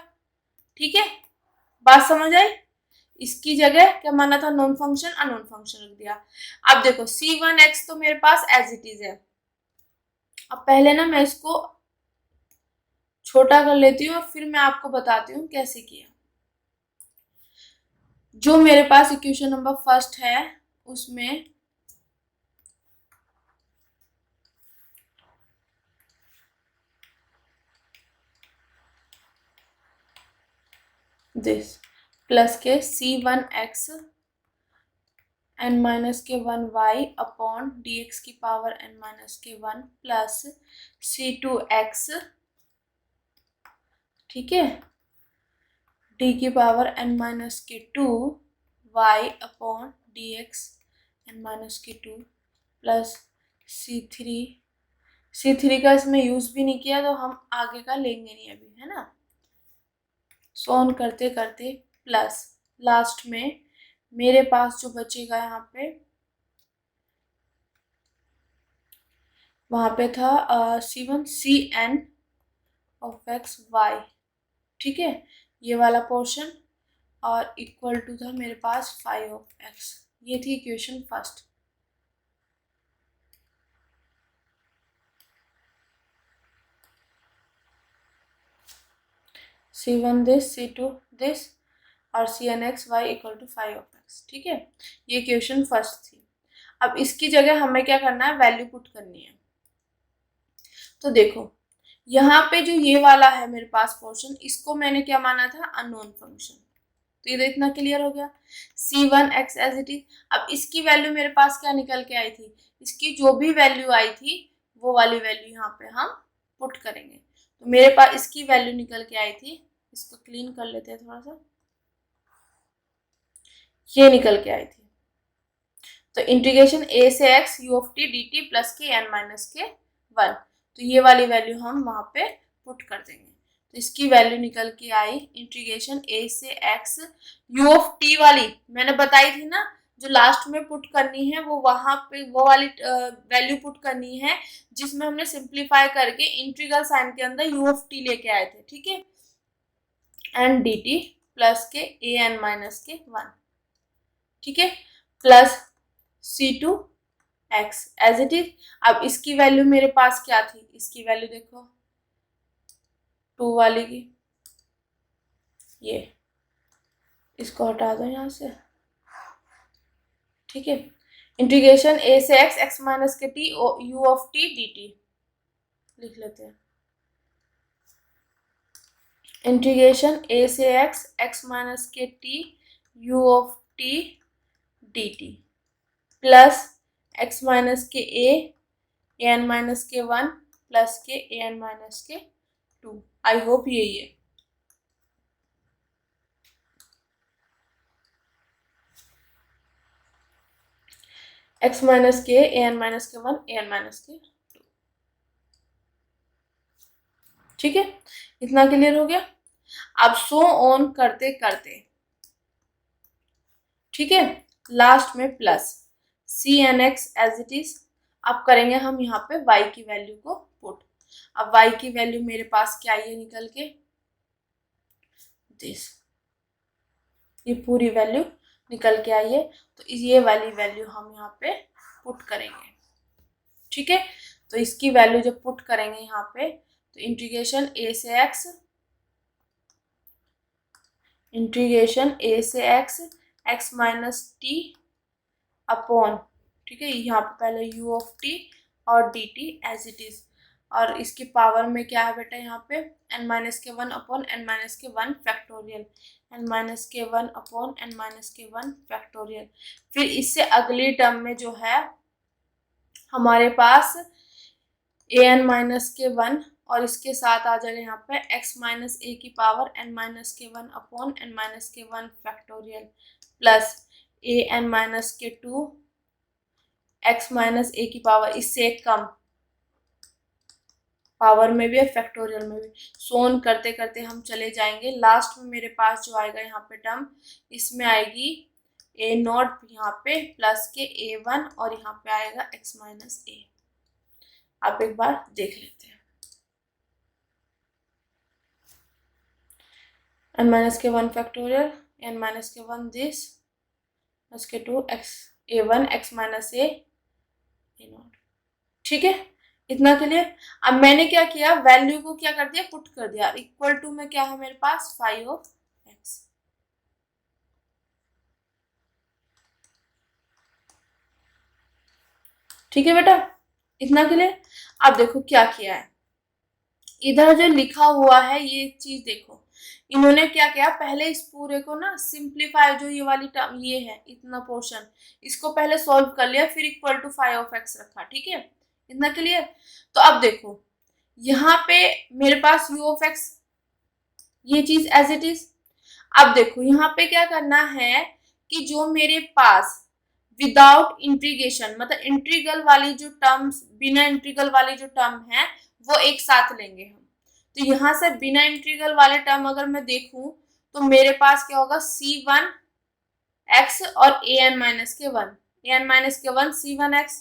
ठीक है, बात समझ आई। इसकी जगह क्या माना था, नॉन फंक्शन, अननोन फंक्शन रख दिया। अब देखो c1x तो मेरे पास एज इट इज है, अब पहले ना मैं इसको छोटा कर लेती हूँ और फिर मैं आपको बताती हूँ कैसे किया। जो मेरे पास इक्वेशन नंबर फर्स्ट है उसमें दिस प्लस के c1x एन माइनस के one Y upon D X की पावर एन माइनस के one plus C two X, ठीक है, डी की पावर एन माइनस के two Y upon D X N minus के टू प्लस सी थ्री का इसमें यूज भी नहीं किया तो हम आगे का लेंगे नहीं अभी, है ना। सोन करते करते प्लस लास्ट में मेरे पास जो बचेगा यहाँ पे, वहां पे था C1 CN of x Y, ठीक है, ये वाला पोर्शन, और इक्वल टू था मेरे पास 5 ऑफ एक्स। ये थी equation first. C1 this, C2 this और CN X Y equal to 5 of X, ठीक है, ये इक्वेशन फर्स्ट थी। अब इसकी जगह हमें क्या करना है, वैल्यू पुट करनी है। तो देखो यहाँ पे जो ये वाला है मेरे पास पोर्शन, इसको मैंने क्या माना था, अननोन फंक्शन। तो ये तो इतना क्लियर हो गया। C1 x as it is. अब इसकी वैल्यू मेरे पास क्या निकल के आई थी, इसकी जो भी वैल्यू आई थी वो वाली वैल्यू यहाँ पे हम पुट करेंगे। तो मेरे पास इसकी वैल्यू निकल के आई थी, इसको क्लीन कर लेते हैं थोड़ा सा, ये निकल के आई थी। तो इंटीग्रेशन a से x u of t D T plus के n माइनस के 1, तो ये वाली वैल्यू हम वहां पे पुट कर देंगे। तो इसकी वैल्यू निकल के आई इंटीग्रेशन a से x u ऑफ टी वाली मैंने बताई थी ना, जो लास्ट में पुट करनी है वो वहां पे वो वाली वैल्यू पुट करनी है जिसमें हमने सिंप्लीफाई करके इंटीग्रल साइन के अंदर u ऑफ टी लेके आए थे, ठीक है, एंड डी टी प्लस के a n माइनस के 1, ठीक है, plus C2 x as it is. अब इसकी वैल्यू मेरे पास क्या थी, इसकी वैल्यू देखो 2 वाली की, ये इसको हटा दो यहाँ से, ठीक है, इंटीग्रेशन a से x x माइनस के t u of t dt लिख लेते हैं। इंटीग्रेशन a से x x माइनस के t u of t dt plus x minus के a एन माइनस के 1 प्लस के एन माइनस के 2। आई होप यही है। x माइनस के एन माइनस के 1 एन माइनस के 2, ठीक है, इतना क्लियर हो गया। अब सो ऑन करते करते, ठीक है, लास्ट में plus C N X as it is. अब करेंगे हम यहाँ पे y की वैल्यू को पुट। अब y की वैल्यू मेरे पास क्या आई है निकल के, दिस, ये पूरी वैल्यू निकल के आई है। तो ये वाली वैल्यू हम यहाँ पे पुट करेंगे, ठीक है। तो इसकी वैल्यू जब पुट करेंगे यहाँ पे, तो इंटीग्रेशन a से x, इंटीग्रेशन a से x x minus T upon, ठीक है, यहाँ पे पहले u ऑफ t और dt एज इट इज, और इसकी पावर में क्या है बेटा, यहाँ पे n माइनस के 1 अपॉन n माइनस के 1 फैक्टोरियल, n माइनस के 1 अपॉन n माइनस के 1 फैक्टोरियल। फिर इससे अगली टर्म में जो है हमारे पास an माइनस के 1 और इसके साथ आ जाएगा यहाँ पे x माइनस a की पावर n माइनस के 1 अपॉन n माइनस के 1 फैक्टोरियल प्लस an माइनस के 2 x माइनस a की पावर इससे एक कम, पावर में भी और फैक्टोरियल में भी। सोन करते करते हम चले जाएंगे, लास्ट में मेरे पास जो आएगा यहाँ पे टर्म, इसमें आएगी a नॉट यहाँ पे प्लस के a1 और यहाँ पे आएगा x माइनस a। आप एक बार देख लेते हैं, n माइनस के 1 फैक्टोरियल, n माइनस के 1 दिस प्लस के 2 x a1 x minus a not, ठीक है, इतना के लिए। अब मैंने क्या किया, वैल्यू को क्या कर दिया, पुट कर दिया। इक्वल टू में क्या है मेरे पास 5 ऑफ x, ठीक है बेटा, इतना के लिए। अब देखो क्या किया है, इधर जो लिखा हुआ है ये चीज देखो, इन्होंने क्या किया, पहले इस पूरे को ना सिंप्लीफाई, जो ये वाली टर्म ये है इतना पोर्शन, इसको पहले सॉल्व कर लिया, फिर equal to phi of X रखा। ठीक है, इतना क्लियर। तो अब देखो यहाँ पे मेरे पास यू ऑफ एक्स, ये चीज एज इट इज। अब देखो यहाँ पे क्या करना है कि जो मेरे पास विदाउट इंटीग्रेशन, मतलब इंटीग्रल वाली जो टर्म्स, बिना इंटीग्रल वाली जो टर्म है वो एक साथ लेंगे हम। तो यहाँ से बिना इंटीग्रल वाले टर्म अगर मैं देखूं तो मेरे पास क्या होगा, c1 x और an माइनस के 1, an माइनस के 1 c1 x।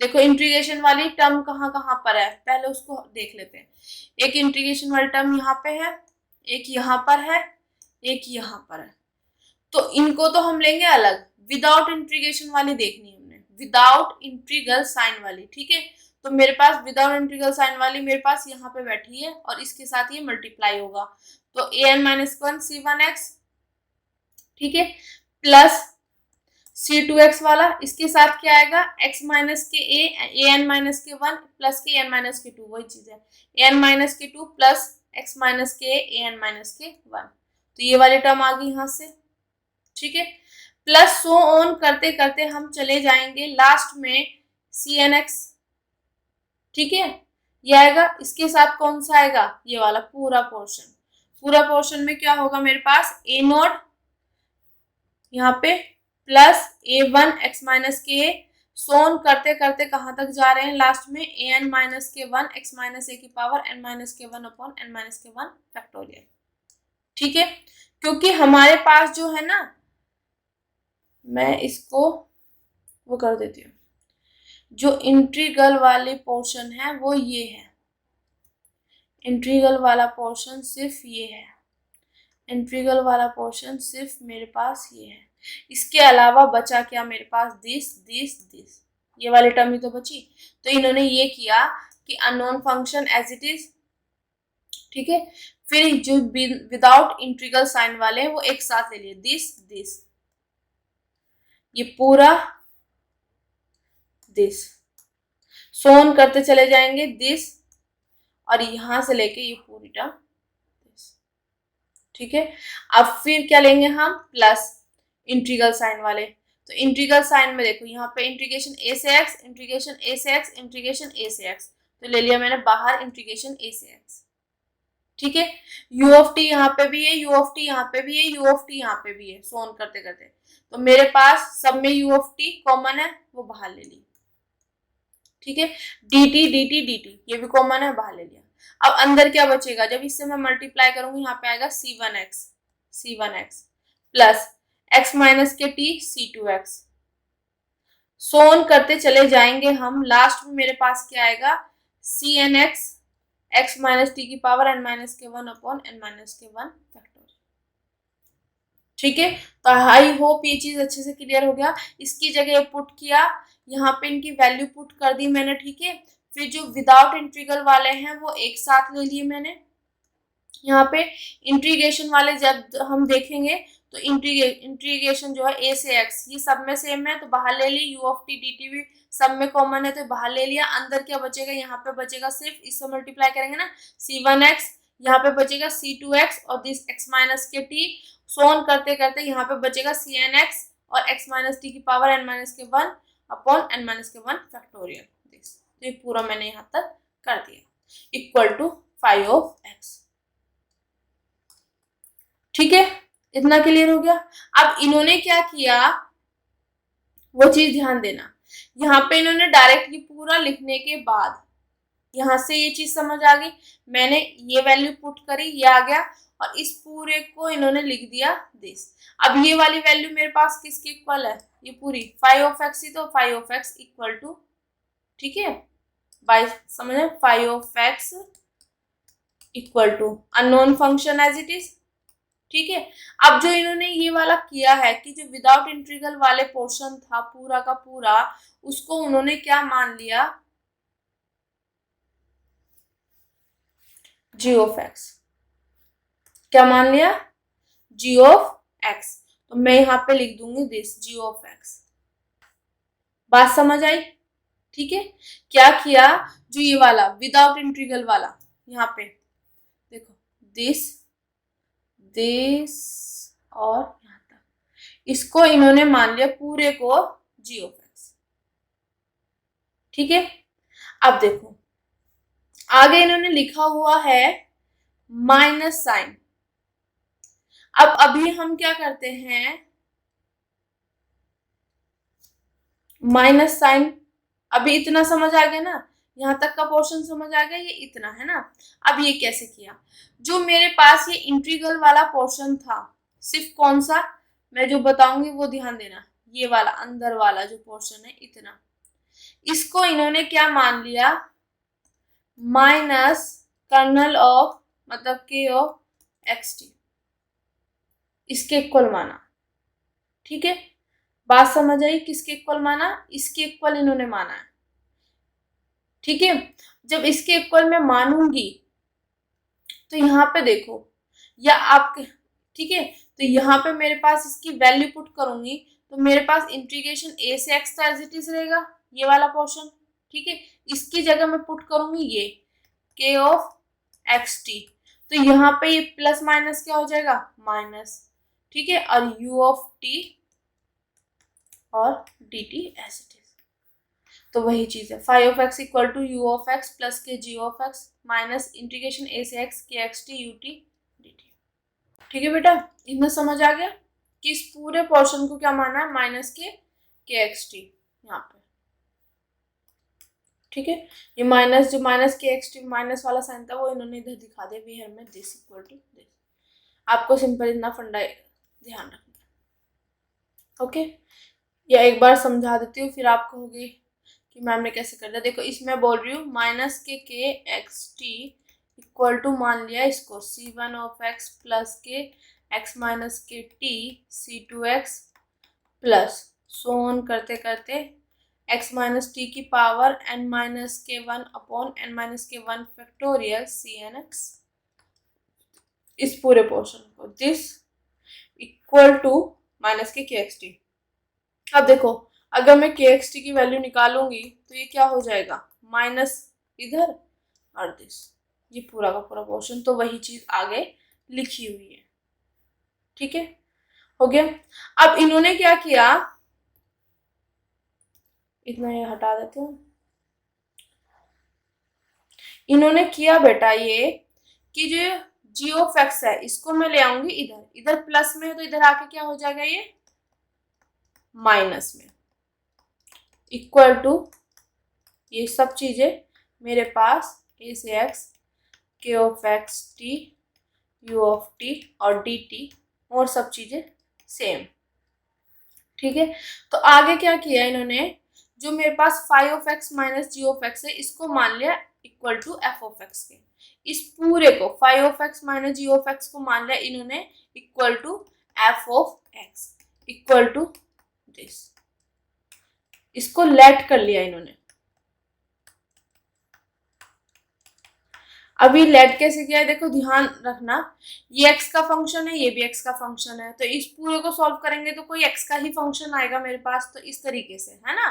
देखो इंटीग्रेशन वाली टर्म कहाँ कहाँ पर है, पहले उसको देख लेते हैं। एक इंटीग्रेशन वाली टर्म यहाँ पे है, एक यहाँ पर है, एक यहाँ पर है। तो इनको तो हम लेंगे अलग, विदाउट इंटीग्रेशन वाली देखनी है हमने, विदाउट इंटीग्रल साइन वाली। ठीक है, तो मेरे पास विदाउट इंटीग्रल साइन वाली मेरे पास यहाँ पे बैठी है और इसके साथ ये मल्टीप्लाई होगा। तो an माइनस 1 c1x, ठीक है, प्लस c2x वाला, इसके साथ क्या आएगा, x माइनस के a, an माइनस के 1 प्लस के n माइनस के 2, वही चीज है, an माइनस के 2 प्लस x माइनस के a, an माइनस के 1। तो ये वाली टर्म आ गई यहाँ से। ठीक है, प्लस सो ऑन करते करते हम चले जाएंगे लास्ट में cnx। ठीक है, ये आएगा, इसके साथ कौन सा आएगा, ये वाला पूरा पोर्शन। पूरा पोर्शन में क्या होगा मेरे पास, a नॉट यहाँ पे प्लस a1 x माइनस के, सोन करते करते कहाँ तक जा रहे हैं, लास्ट में an माइनस के 1 x माइनस ए की पावर n माइनस के 1 अपॉन n माइनस के 1 फैक्टोरियल। ठीक है, क्योंकि हमारे पास जो है ना, मैं इसको वो कर देती हूँ, जो इंटीग्रल वाले पोर्शन है वो ये है, इंटीग्रल वाला पोर्शन सिर्फ ये है, इंटीग्रल वाला पोर्शन सिर्फ मेरे पास ये है। इसके अलावा बचा क्या मेरे पास, दिस दिस दिस, ये वाली टर्म ही तो बची। तो इन्होंने ये किया कि unknown function as it is, ठीक है, फिर जो विदाउट इंटीग्रल साइन वाले हैं वो एक साथ ले लिए, दिस दिस, ये पूरा दिस, सोन करते चले जाएंगे दिस, और यहां से लेके ये पूरी टर्म दिस। ठीक है, अब फिर क्या लेंगे हम, प्लस इंटीग्रल साइन वाले। तो इंटीग्रल साइन में देखो यहाँ पे इंटीग्रेशन a से x, इंटीग्रेशन a से x, इंटीग्रेशन a से x, तो ले लिया मैंने बाहर इंटीग्रेशन a से x। ठीक है, u ऑफ t यहाँ पे भी है, u ऑफ t यहाँ पे भी है, u ऑफ t यहाँ पे भी है, सोन करते करते। तो मेरे पास सब में u ऑफ t कॉमन है, वो बाहर ले ली। ठीक है, dt dt dt ये भी कॉमन है, बाहर ले लिया। अब अंदर क्या बचेगा, जब इससे मैं मल्टीप्लाई करूंगी यहाँ पे आएगा c1x प्लस x माइनस के t c2x, सोन करते चले जाएंगे हम, लास्ट में मेरे पास क्या आएगा, cnx x माइनस टी की पावर n माइनस के 1 अपॉन n माइनस के 1 फैक्टोरियल। ठीक है, तो आई होप ये चीज अच्छे से क्लियर हो गया। इसकी जगह पुट किया, यहाँ पे इनकी वैल्यू पुट कर दी मैंने। ठीक है, फिर जो विदाउट इंटीग्रल वाले हैं वो एक साथ ले लिए मैंने। यहाँ पे इंटीग्रेशन वाले जब हम देखेंगे तो इंटीग्रेशन जो है a से x, ये सब में सेम है तो बाहर ले ली, u of t D T भी सब में कॉमन है तो बाहर ले लिया। अंदर क्या बचेगा, यहाँ पे बचेगा सिर्फ, इससे मल्टीप्लाई करेंगे ना, c1x, यहाँ पे बचेगा c2x और दिस x माइनस के t, सोन करते करते यहाँ पे बचेगा cnx और x माइनस टी की पावर n माइनस के 1 अपॉन n माइनस के 1 फैक्टोरियल। तो ये पूरा मैंने यहाँ तक कर दिया, equal to phi of x। ठीक है, इतना क्लियर हो गया। अब इन्होंने क्या किया वो चीज ध्यान देना, यहाँ पे इन्होंने डायरेक्ट ये पूरा लिखने के बाद यहाँ से ये चीज समझ आ गई, मैंने ये वैल्यू पुट करी, ये आ गया, और इस पूरे को इन्होंने लिख दिया दिस। अब ये वाली वैल्यू मेरे पास किसके इक्वल है, ये पूरी फाई ऑफ एक्स ही, तो phi of x equal to, ठीक है, बाय समझे, phi of x equal to unknown function as it is. ठीक है, अब जो इन्होंने ये वाला किया है कि जो विदाउट इंटीग्रल वाले पोर्शन था पूरा का पूरा, उसको उन्होंने क्या मान लिया, g ऑफ x। क्या मान लिया, g ऑफ x। तो मैं यहाँ पे लिख दूंगी दिस, g ऑफ x। बात समझ आई। ठीक है, क्या किया, जो ये वाला विदाउट इंटीग्रल वाला, यहाँ पे देखो दिस दिस और यहाँ तक, इसको इन्होंने मान लिया पूरे को g ऑफ x। ठीक है, अब देखो आगे इन्होंने लिखा हुआ है माइनस साइन। अब अभी हम क्या करते हैं, माइनस साइन, अभी इतना समझ आ गया ना, यहाँ तक का पोर्शन समझ आ गया, ये इतना है ना। अब ये कैसे किया, जो मेरे पास ये इंटीग्रल वाला पोर्शन था, सिर्फ कौन सा, मैं जो बताऊंगी वो ध्यान देना, ये वाला अंदर वाला जो पोर्शन है इतना, इसको इन्होंने क्या मान लिया, माइनस कर्नल ऑफ मतलब के ऑफ एक्स टी, इसके इक्वल माना। ठीक है, बात समझ आई, किसके इक्वल माना, इसके इक्वल इन्होंने माना है। ठीक है, जब इसके इक्वल मैं मानूंगी तो यहाँ पे देखो, या आपके, ठीक है, तो यहाँ पे मेरे पास इसकी वैल्यू पुट करूंगी तो मेरे पास इंटीग्रेशन ए से एक्स तो एज इट इज रहेगा, ये वाला पोर्शन। ठीक है, इसकी जगह मैं पुट करूंगी ये के ऑफ एक्स टी, तो यहाँ पे ये प्लस माइनस क्या हो जाएगा, माइनस। ठीक है, और यू ऑफ टी और D T as it is, तो वही चीज है, phi of x equal to U of x plus के G of x minus integration ए से एक्स के x T U T D T. ठीक है बेटा, इतना समझ आ गया कि इस पूरे पोर्शन को क्या माना है, माइनस के एक्स टी यहाँ पे। ठीक है, ये माइनस, जो माइनस के एक्स टी माइनस वाला साइन था वो इन्होंने इधर दिखा दिया, वी में दिस इक्वल टू दिस। आपको सिंपल इतना फंडा ध्यान रखना। ओके, या एक बार समझा देती हूँ फिर आप कहोगे कि मैम ने कैसे कर दिया। देखो इसमें बोल रही हूँ माइनस के एक्स टी इक्वल टू, मान लिया इसको C one of x plus के एक्स माइनस के T C two X plus so on करते करते एक्स माइनस टी की पावर एन माइनस के वन अपॉन एन माइनस के one factorial C N X, इस पूरे पोर्शन को, दिस इक्वल टू माइनस के एक्स टी। अब देखो अगर मैं के एक्स टी की वैल्यू निकालूंगी तो ये क्या हो जाएगा, माइनस इधर और दिस, ये पूरा का पूरा पोर्शन, तो वही चीज आगे लिखी हुई है। ठीक है, हो गया। अब इन्होंने क्या किया, इतना ये हटा देते हैं, इन्होंने किया बेटा ये कि जो जी ऑफ एक्स है इसको मैं ले आऊंगी इधर, इधर प्लस में है तो इधर आके क्या हो जाएगा, ये माइनस में, इक्वल टू ये सब चीजें मेरे पास ए से एक्स के of x T U of T और डी टी और सब चीजें सेम। ठीक है, तो आगे क्या किया इन्होंने, जो मेरे पास five of x minus g of x है इसको मान लिया equal to F of x के, इस पूरे को five of x minus g of x को मान लिया इन्होंने equal to F of x equal to this, इसको लेट कर लिया इन्होंने। अभी लेट कैसे किया है, देखो ध्यान रखना, ये x का फंक्शन है, ये भी x का फंक्शन है, तो इस पूरे को सॉल्व करेंगे तो कोई x का ही फंक्शन आएगा मेरे पास, तो इस तरीके से है ना।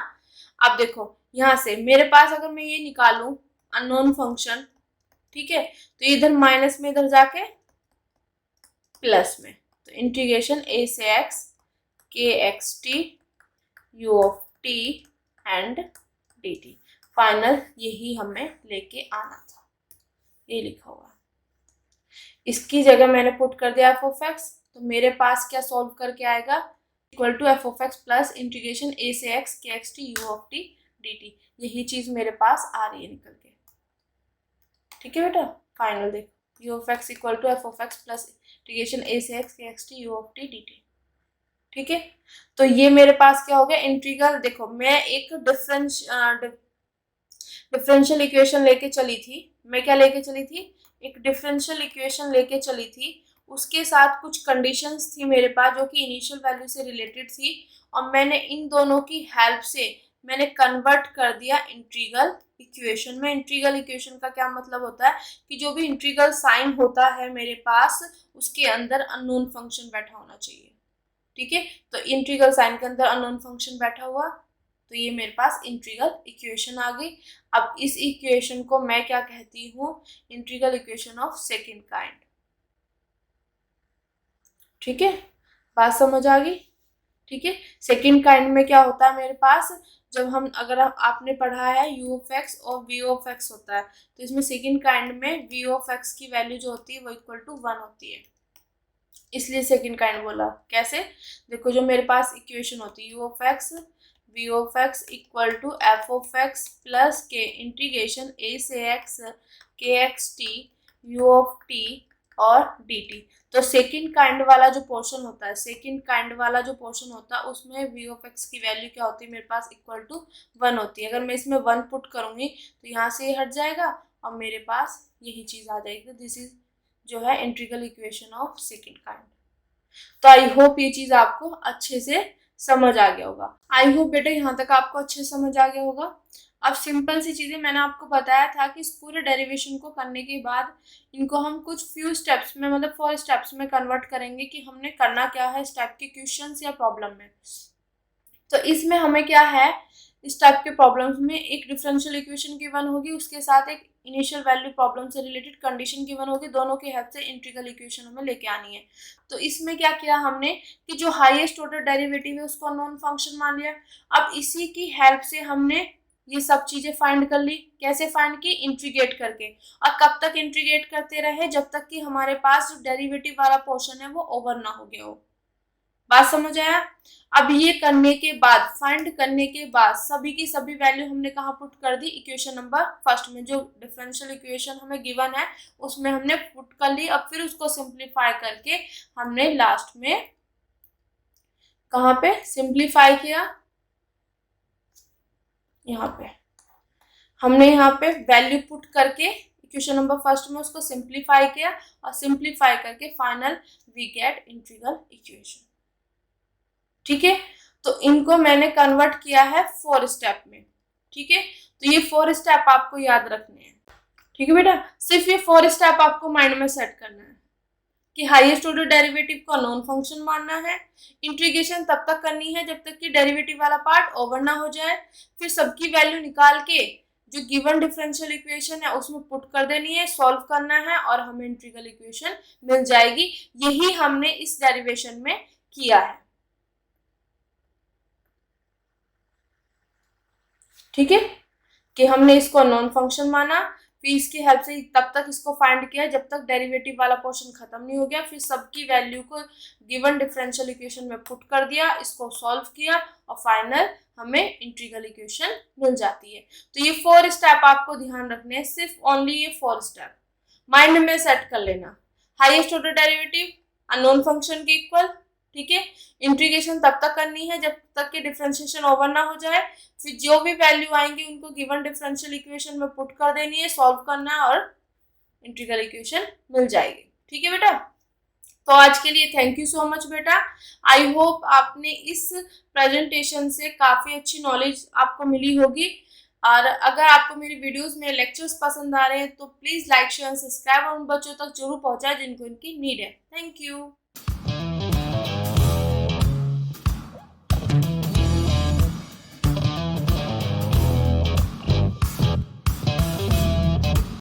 अब देखो यहाँ से मेरे पास अगर मैं ये निकालूं अननोन फंक्शन, ठीक है, तो इधर माइनस में इधर जाके प्लस में, तो इंटीग्रेशन ए से एक्स के x T U of T and D T, final यही हमें लेके आना था, ये लिखा हुआ। इसकी जगह मैंने पुट कर दिया एफ ऑफ एक्स, तो मेरे पास क्या सॉल्व करके आएगा, equal to F of x plus integration ए से एक्स के x T U of t D t, यही चीज मेरे पास आ रही है निकल के। ठीक है बेटा, फाइनल देखो u of x equal to F of x plus integration ए से एक्स के x T U of t D T. ठीक है, तो ये मेरे पास क्या हो गया इंटीग्रल। देखो मैं एक डिफरेंशियल इक्वेशन लेके चली थी, मैं क्या लेके चली थी, एक डिफरेंशियल इक्वेशन लेके चली थी, उसके साथ कुछ कंडीशंस थी मेरे पास जो कि इनिशियल वैल्यू से रिलेटेड थी, और मैंने इन दोनों की हेल्प से मैंने कन्वर्ट कर दिया इंटीग्रल इक्वेशन में। इंटीग्रल इक्वेशन का क्या मतलब होता है कि जो भी इंटीग्रल साइन होता है मेरे पास उसके अंदर अननोन फंक्शन बैठा होना चाहिए। ठीक है, तो इंटीग्रल साइन के अंदर अननोन फंक्शन बैठा हुआ, तो ये मेरे पास इंटीग्रल इक्वेशन आ गई। अब इस इक्वेशन को मैं क्या कहती हूँ, integral equation of second kind. ठीक है, बात समझ आ गई। ठीक है, सेकंड काइंड में क्या होता है मेरे पास, जब हम अगर आपने पढ़ा है यू ऑफ एक्स और वी ऑफ एक्स होता है, तो इसमें सेकंड काइंड में वी ऑफ एक्स की वैल्यू जो होती है वो इक्वल टू 1 होती है, इसलिए सेकंड काइंड बोला। कैसे, देखो जो मेरे पास इक्वेशन होती है U of X V of x equal to F of x plus के इंटीग्रेशन ए से एक्स के x T U of T और डी टी। तो सेकंड काइंड वाला जो पोर्शन होता है, सेकंड काइंड वाला जो पोर्शन होता है उसमें वी ऑफ एक्स की वैल्यू क्या होती है मेरे पास इक्वल टू 1 होती है। अगर मैं इसमें 1 पुट करूंगी तो यहाँ से ये हट जाएगा और मेरे पास यही चीज आ जाएगी। दिस इज जो है integral equation of second kind. तो आई होप ये चीज आपको अच्छे से समझ आ गया होगा। आई होप बेटा यहाँ तक आपको अच्छे से समझ आ गया होगा। अब सिंपल सी चीजें मैंने आपको बताया था कि इस पूरे डेरिवेशन को करने के बाद इनको हम कुछ फ्यू स्टेप्स में, मतलब 4 स्टेप्स में कन्वर्ट करेंगे कि हमने करना क्या है इस टाइप के क्वेश्चंस या प्रॉब्लम में। तो इसमें हमें क्या है, इस टाइप के प्रॉब्लम्स में एक डिफरेंशियल इक्वेशन गिवन होगी, उसके साथ एक इनिशियल वैल्यू प्रॉब्लम से रिलेटेड कंडीशन गिवन होगी, दोनों के हेल्प से इंटीग्रल इक्वेशन हमें लेके आनी है। तो इसमें क्या किया हमने कि जो हाईएस्ट ऑर्डर डेरिवेटिव है उसको नॉन फंक्शन मान लिया। अब इसी की हेल्प से हमने ये सब चीजें फाइंड कर ली। कैसे फाइंड की, इंटीग्रेट करके। और कब तक इंटीग्रेट करते रहे, जब तक कि हमारे पास जो डेरिवेटिव वाला पोर्शन है वो ओवर ना हो गया हो। बात समझ आया। अब ये करने के बाद, फाइंड करने के बाद सभी की सभी वैल्यू हमने कहाँ पुट कर दी, इक्वेशन नंबर फर्स्ट में जो डिफरेंशियल इक्वेशन हमें गिवन है उसमें हमने पुट कर ली। अब फिर उसको सिंप्लीफाई करके हमने लास्ट में कहाँ पे सिंप्लीफाई किया, यहाँ पे हमने यहाँ पे वैल्यू पुट करके इक्वेशन नंबर फर्स्ट में उसको सिंप्लीफाई किया और सिंप्लीफाई करके final we get integral equation. ठीक है, तो इनको मैंने कन्वर्ट किया है 4 स्टेप में। ठीक है, तो ये 4 स्टेप आपको याद रखने हैं। ठीक है बेटा, सिर्फ ये 4 स्टेप आपको माइंड में सेट करना है कि हाईएस्ट ऑर्डर डेरिवेटिव को नॉन फंक्शन मानना है, इंटीग्रेशन तब तक करनी है जब तक कि डेरिवेटिव वाला पार्ट ओवर ना हो जाए, फिर सबकी वैल्यू निकाल के जो गिवन डिफरेंशियल इक्वेशन है उसमें पुट कर देनी है, सॉल्व करना है और हमें इंटीग्रल इक्वेशन मिल जाएगी। यही हमने इस डेरिवेशन में किया है। ठीक है, कि हमने इसको नॉन फंक्शन माना, फिर इसकी हेल्प से तब तक इसको फाइंड किया जब तक डेरिवेटिव वाला पोर्शन खत्म नहीं हो गया, फिर सबकी वैल्यू को गिवन डिफरेंशियल इक्वेशन में पुट कर दिया, इसको सॉल्व किया और फाइनल हमें इंटीग्रल इक्वेशन मिल जाती है। तो ये 4 स्टेप आपको ध्यान रखने हैं, सिर्फ ओनली ये 4 स्टेप माइंड में सेट कर लेना। Highest order derivative unknown function के इक्वल। ठीक है, इंटीग्रेशन तब तक करनी है जब तक कि डिफरेंशिएशन ओवर ना हो जाए, फिर जो भी वैल्यू आएंगी उनको गिवन डिफरेंशियल इक्वेशन में पुट कर देनी है, सॉल्व करना है और इंटीग्रल इक्वेशन मिल जाएगी। ठीक है बेटा, तो आज के लिए थैंक यू सो मच बेटा। आई होप आपने इस प्रेजेंटेशन से काफ़ी अच्छी नॉलेज आपको मिली होगी। और अगर आपको मेरी वीडियोस में लेक्चर्स पसंद आ रहे हैं तो प्लीज़ लाइक शेयर सब्सक्राइब और उन बच्चों तक जरूर पहुंचाएं जिनको इनकी नीड है। Thank you.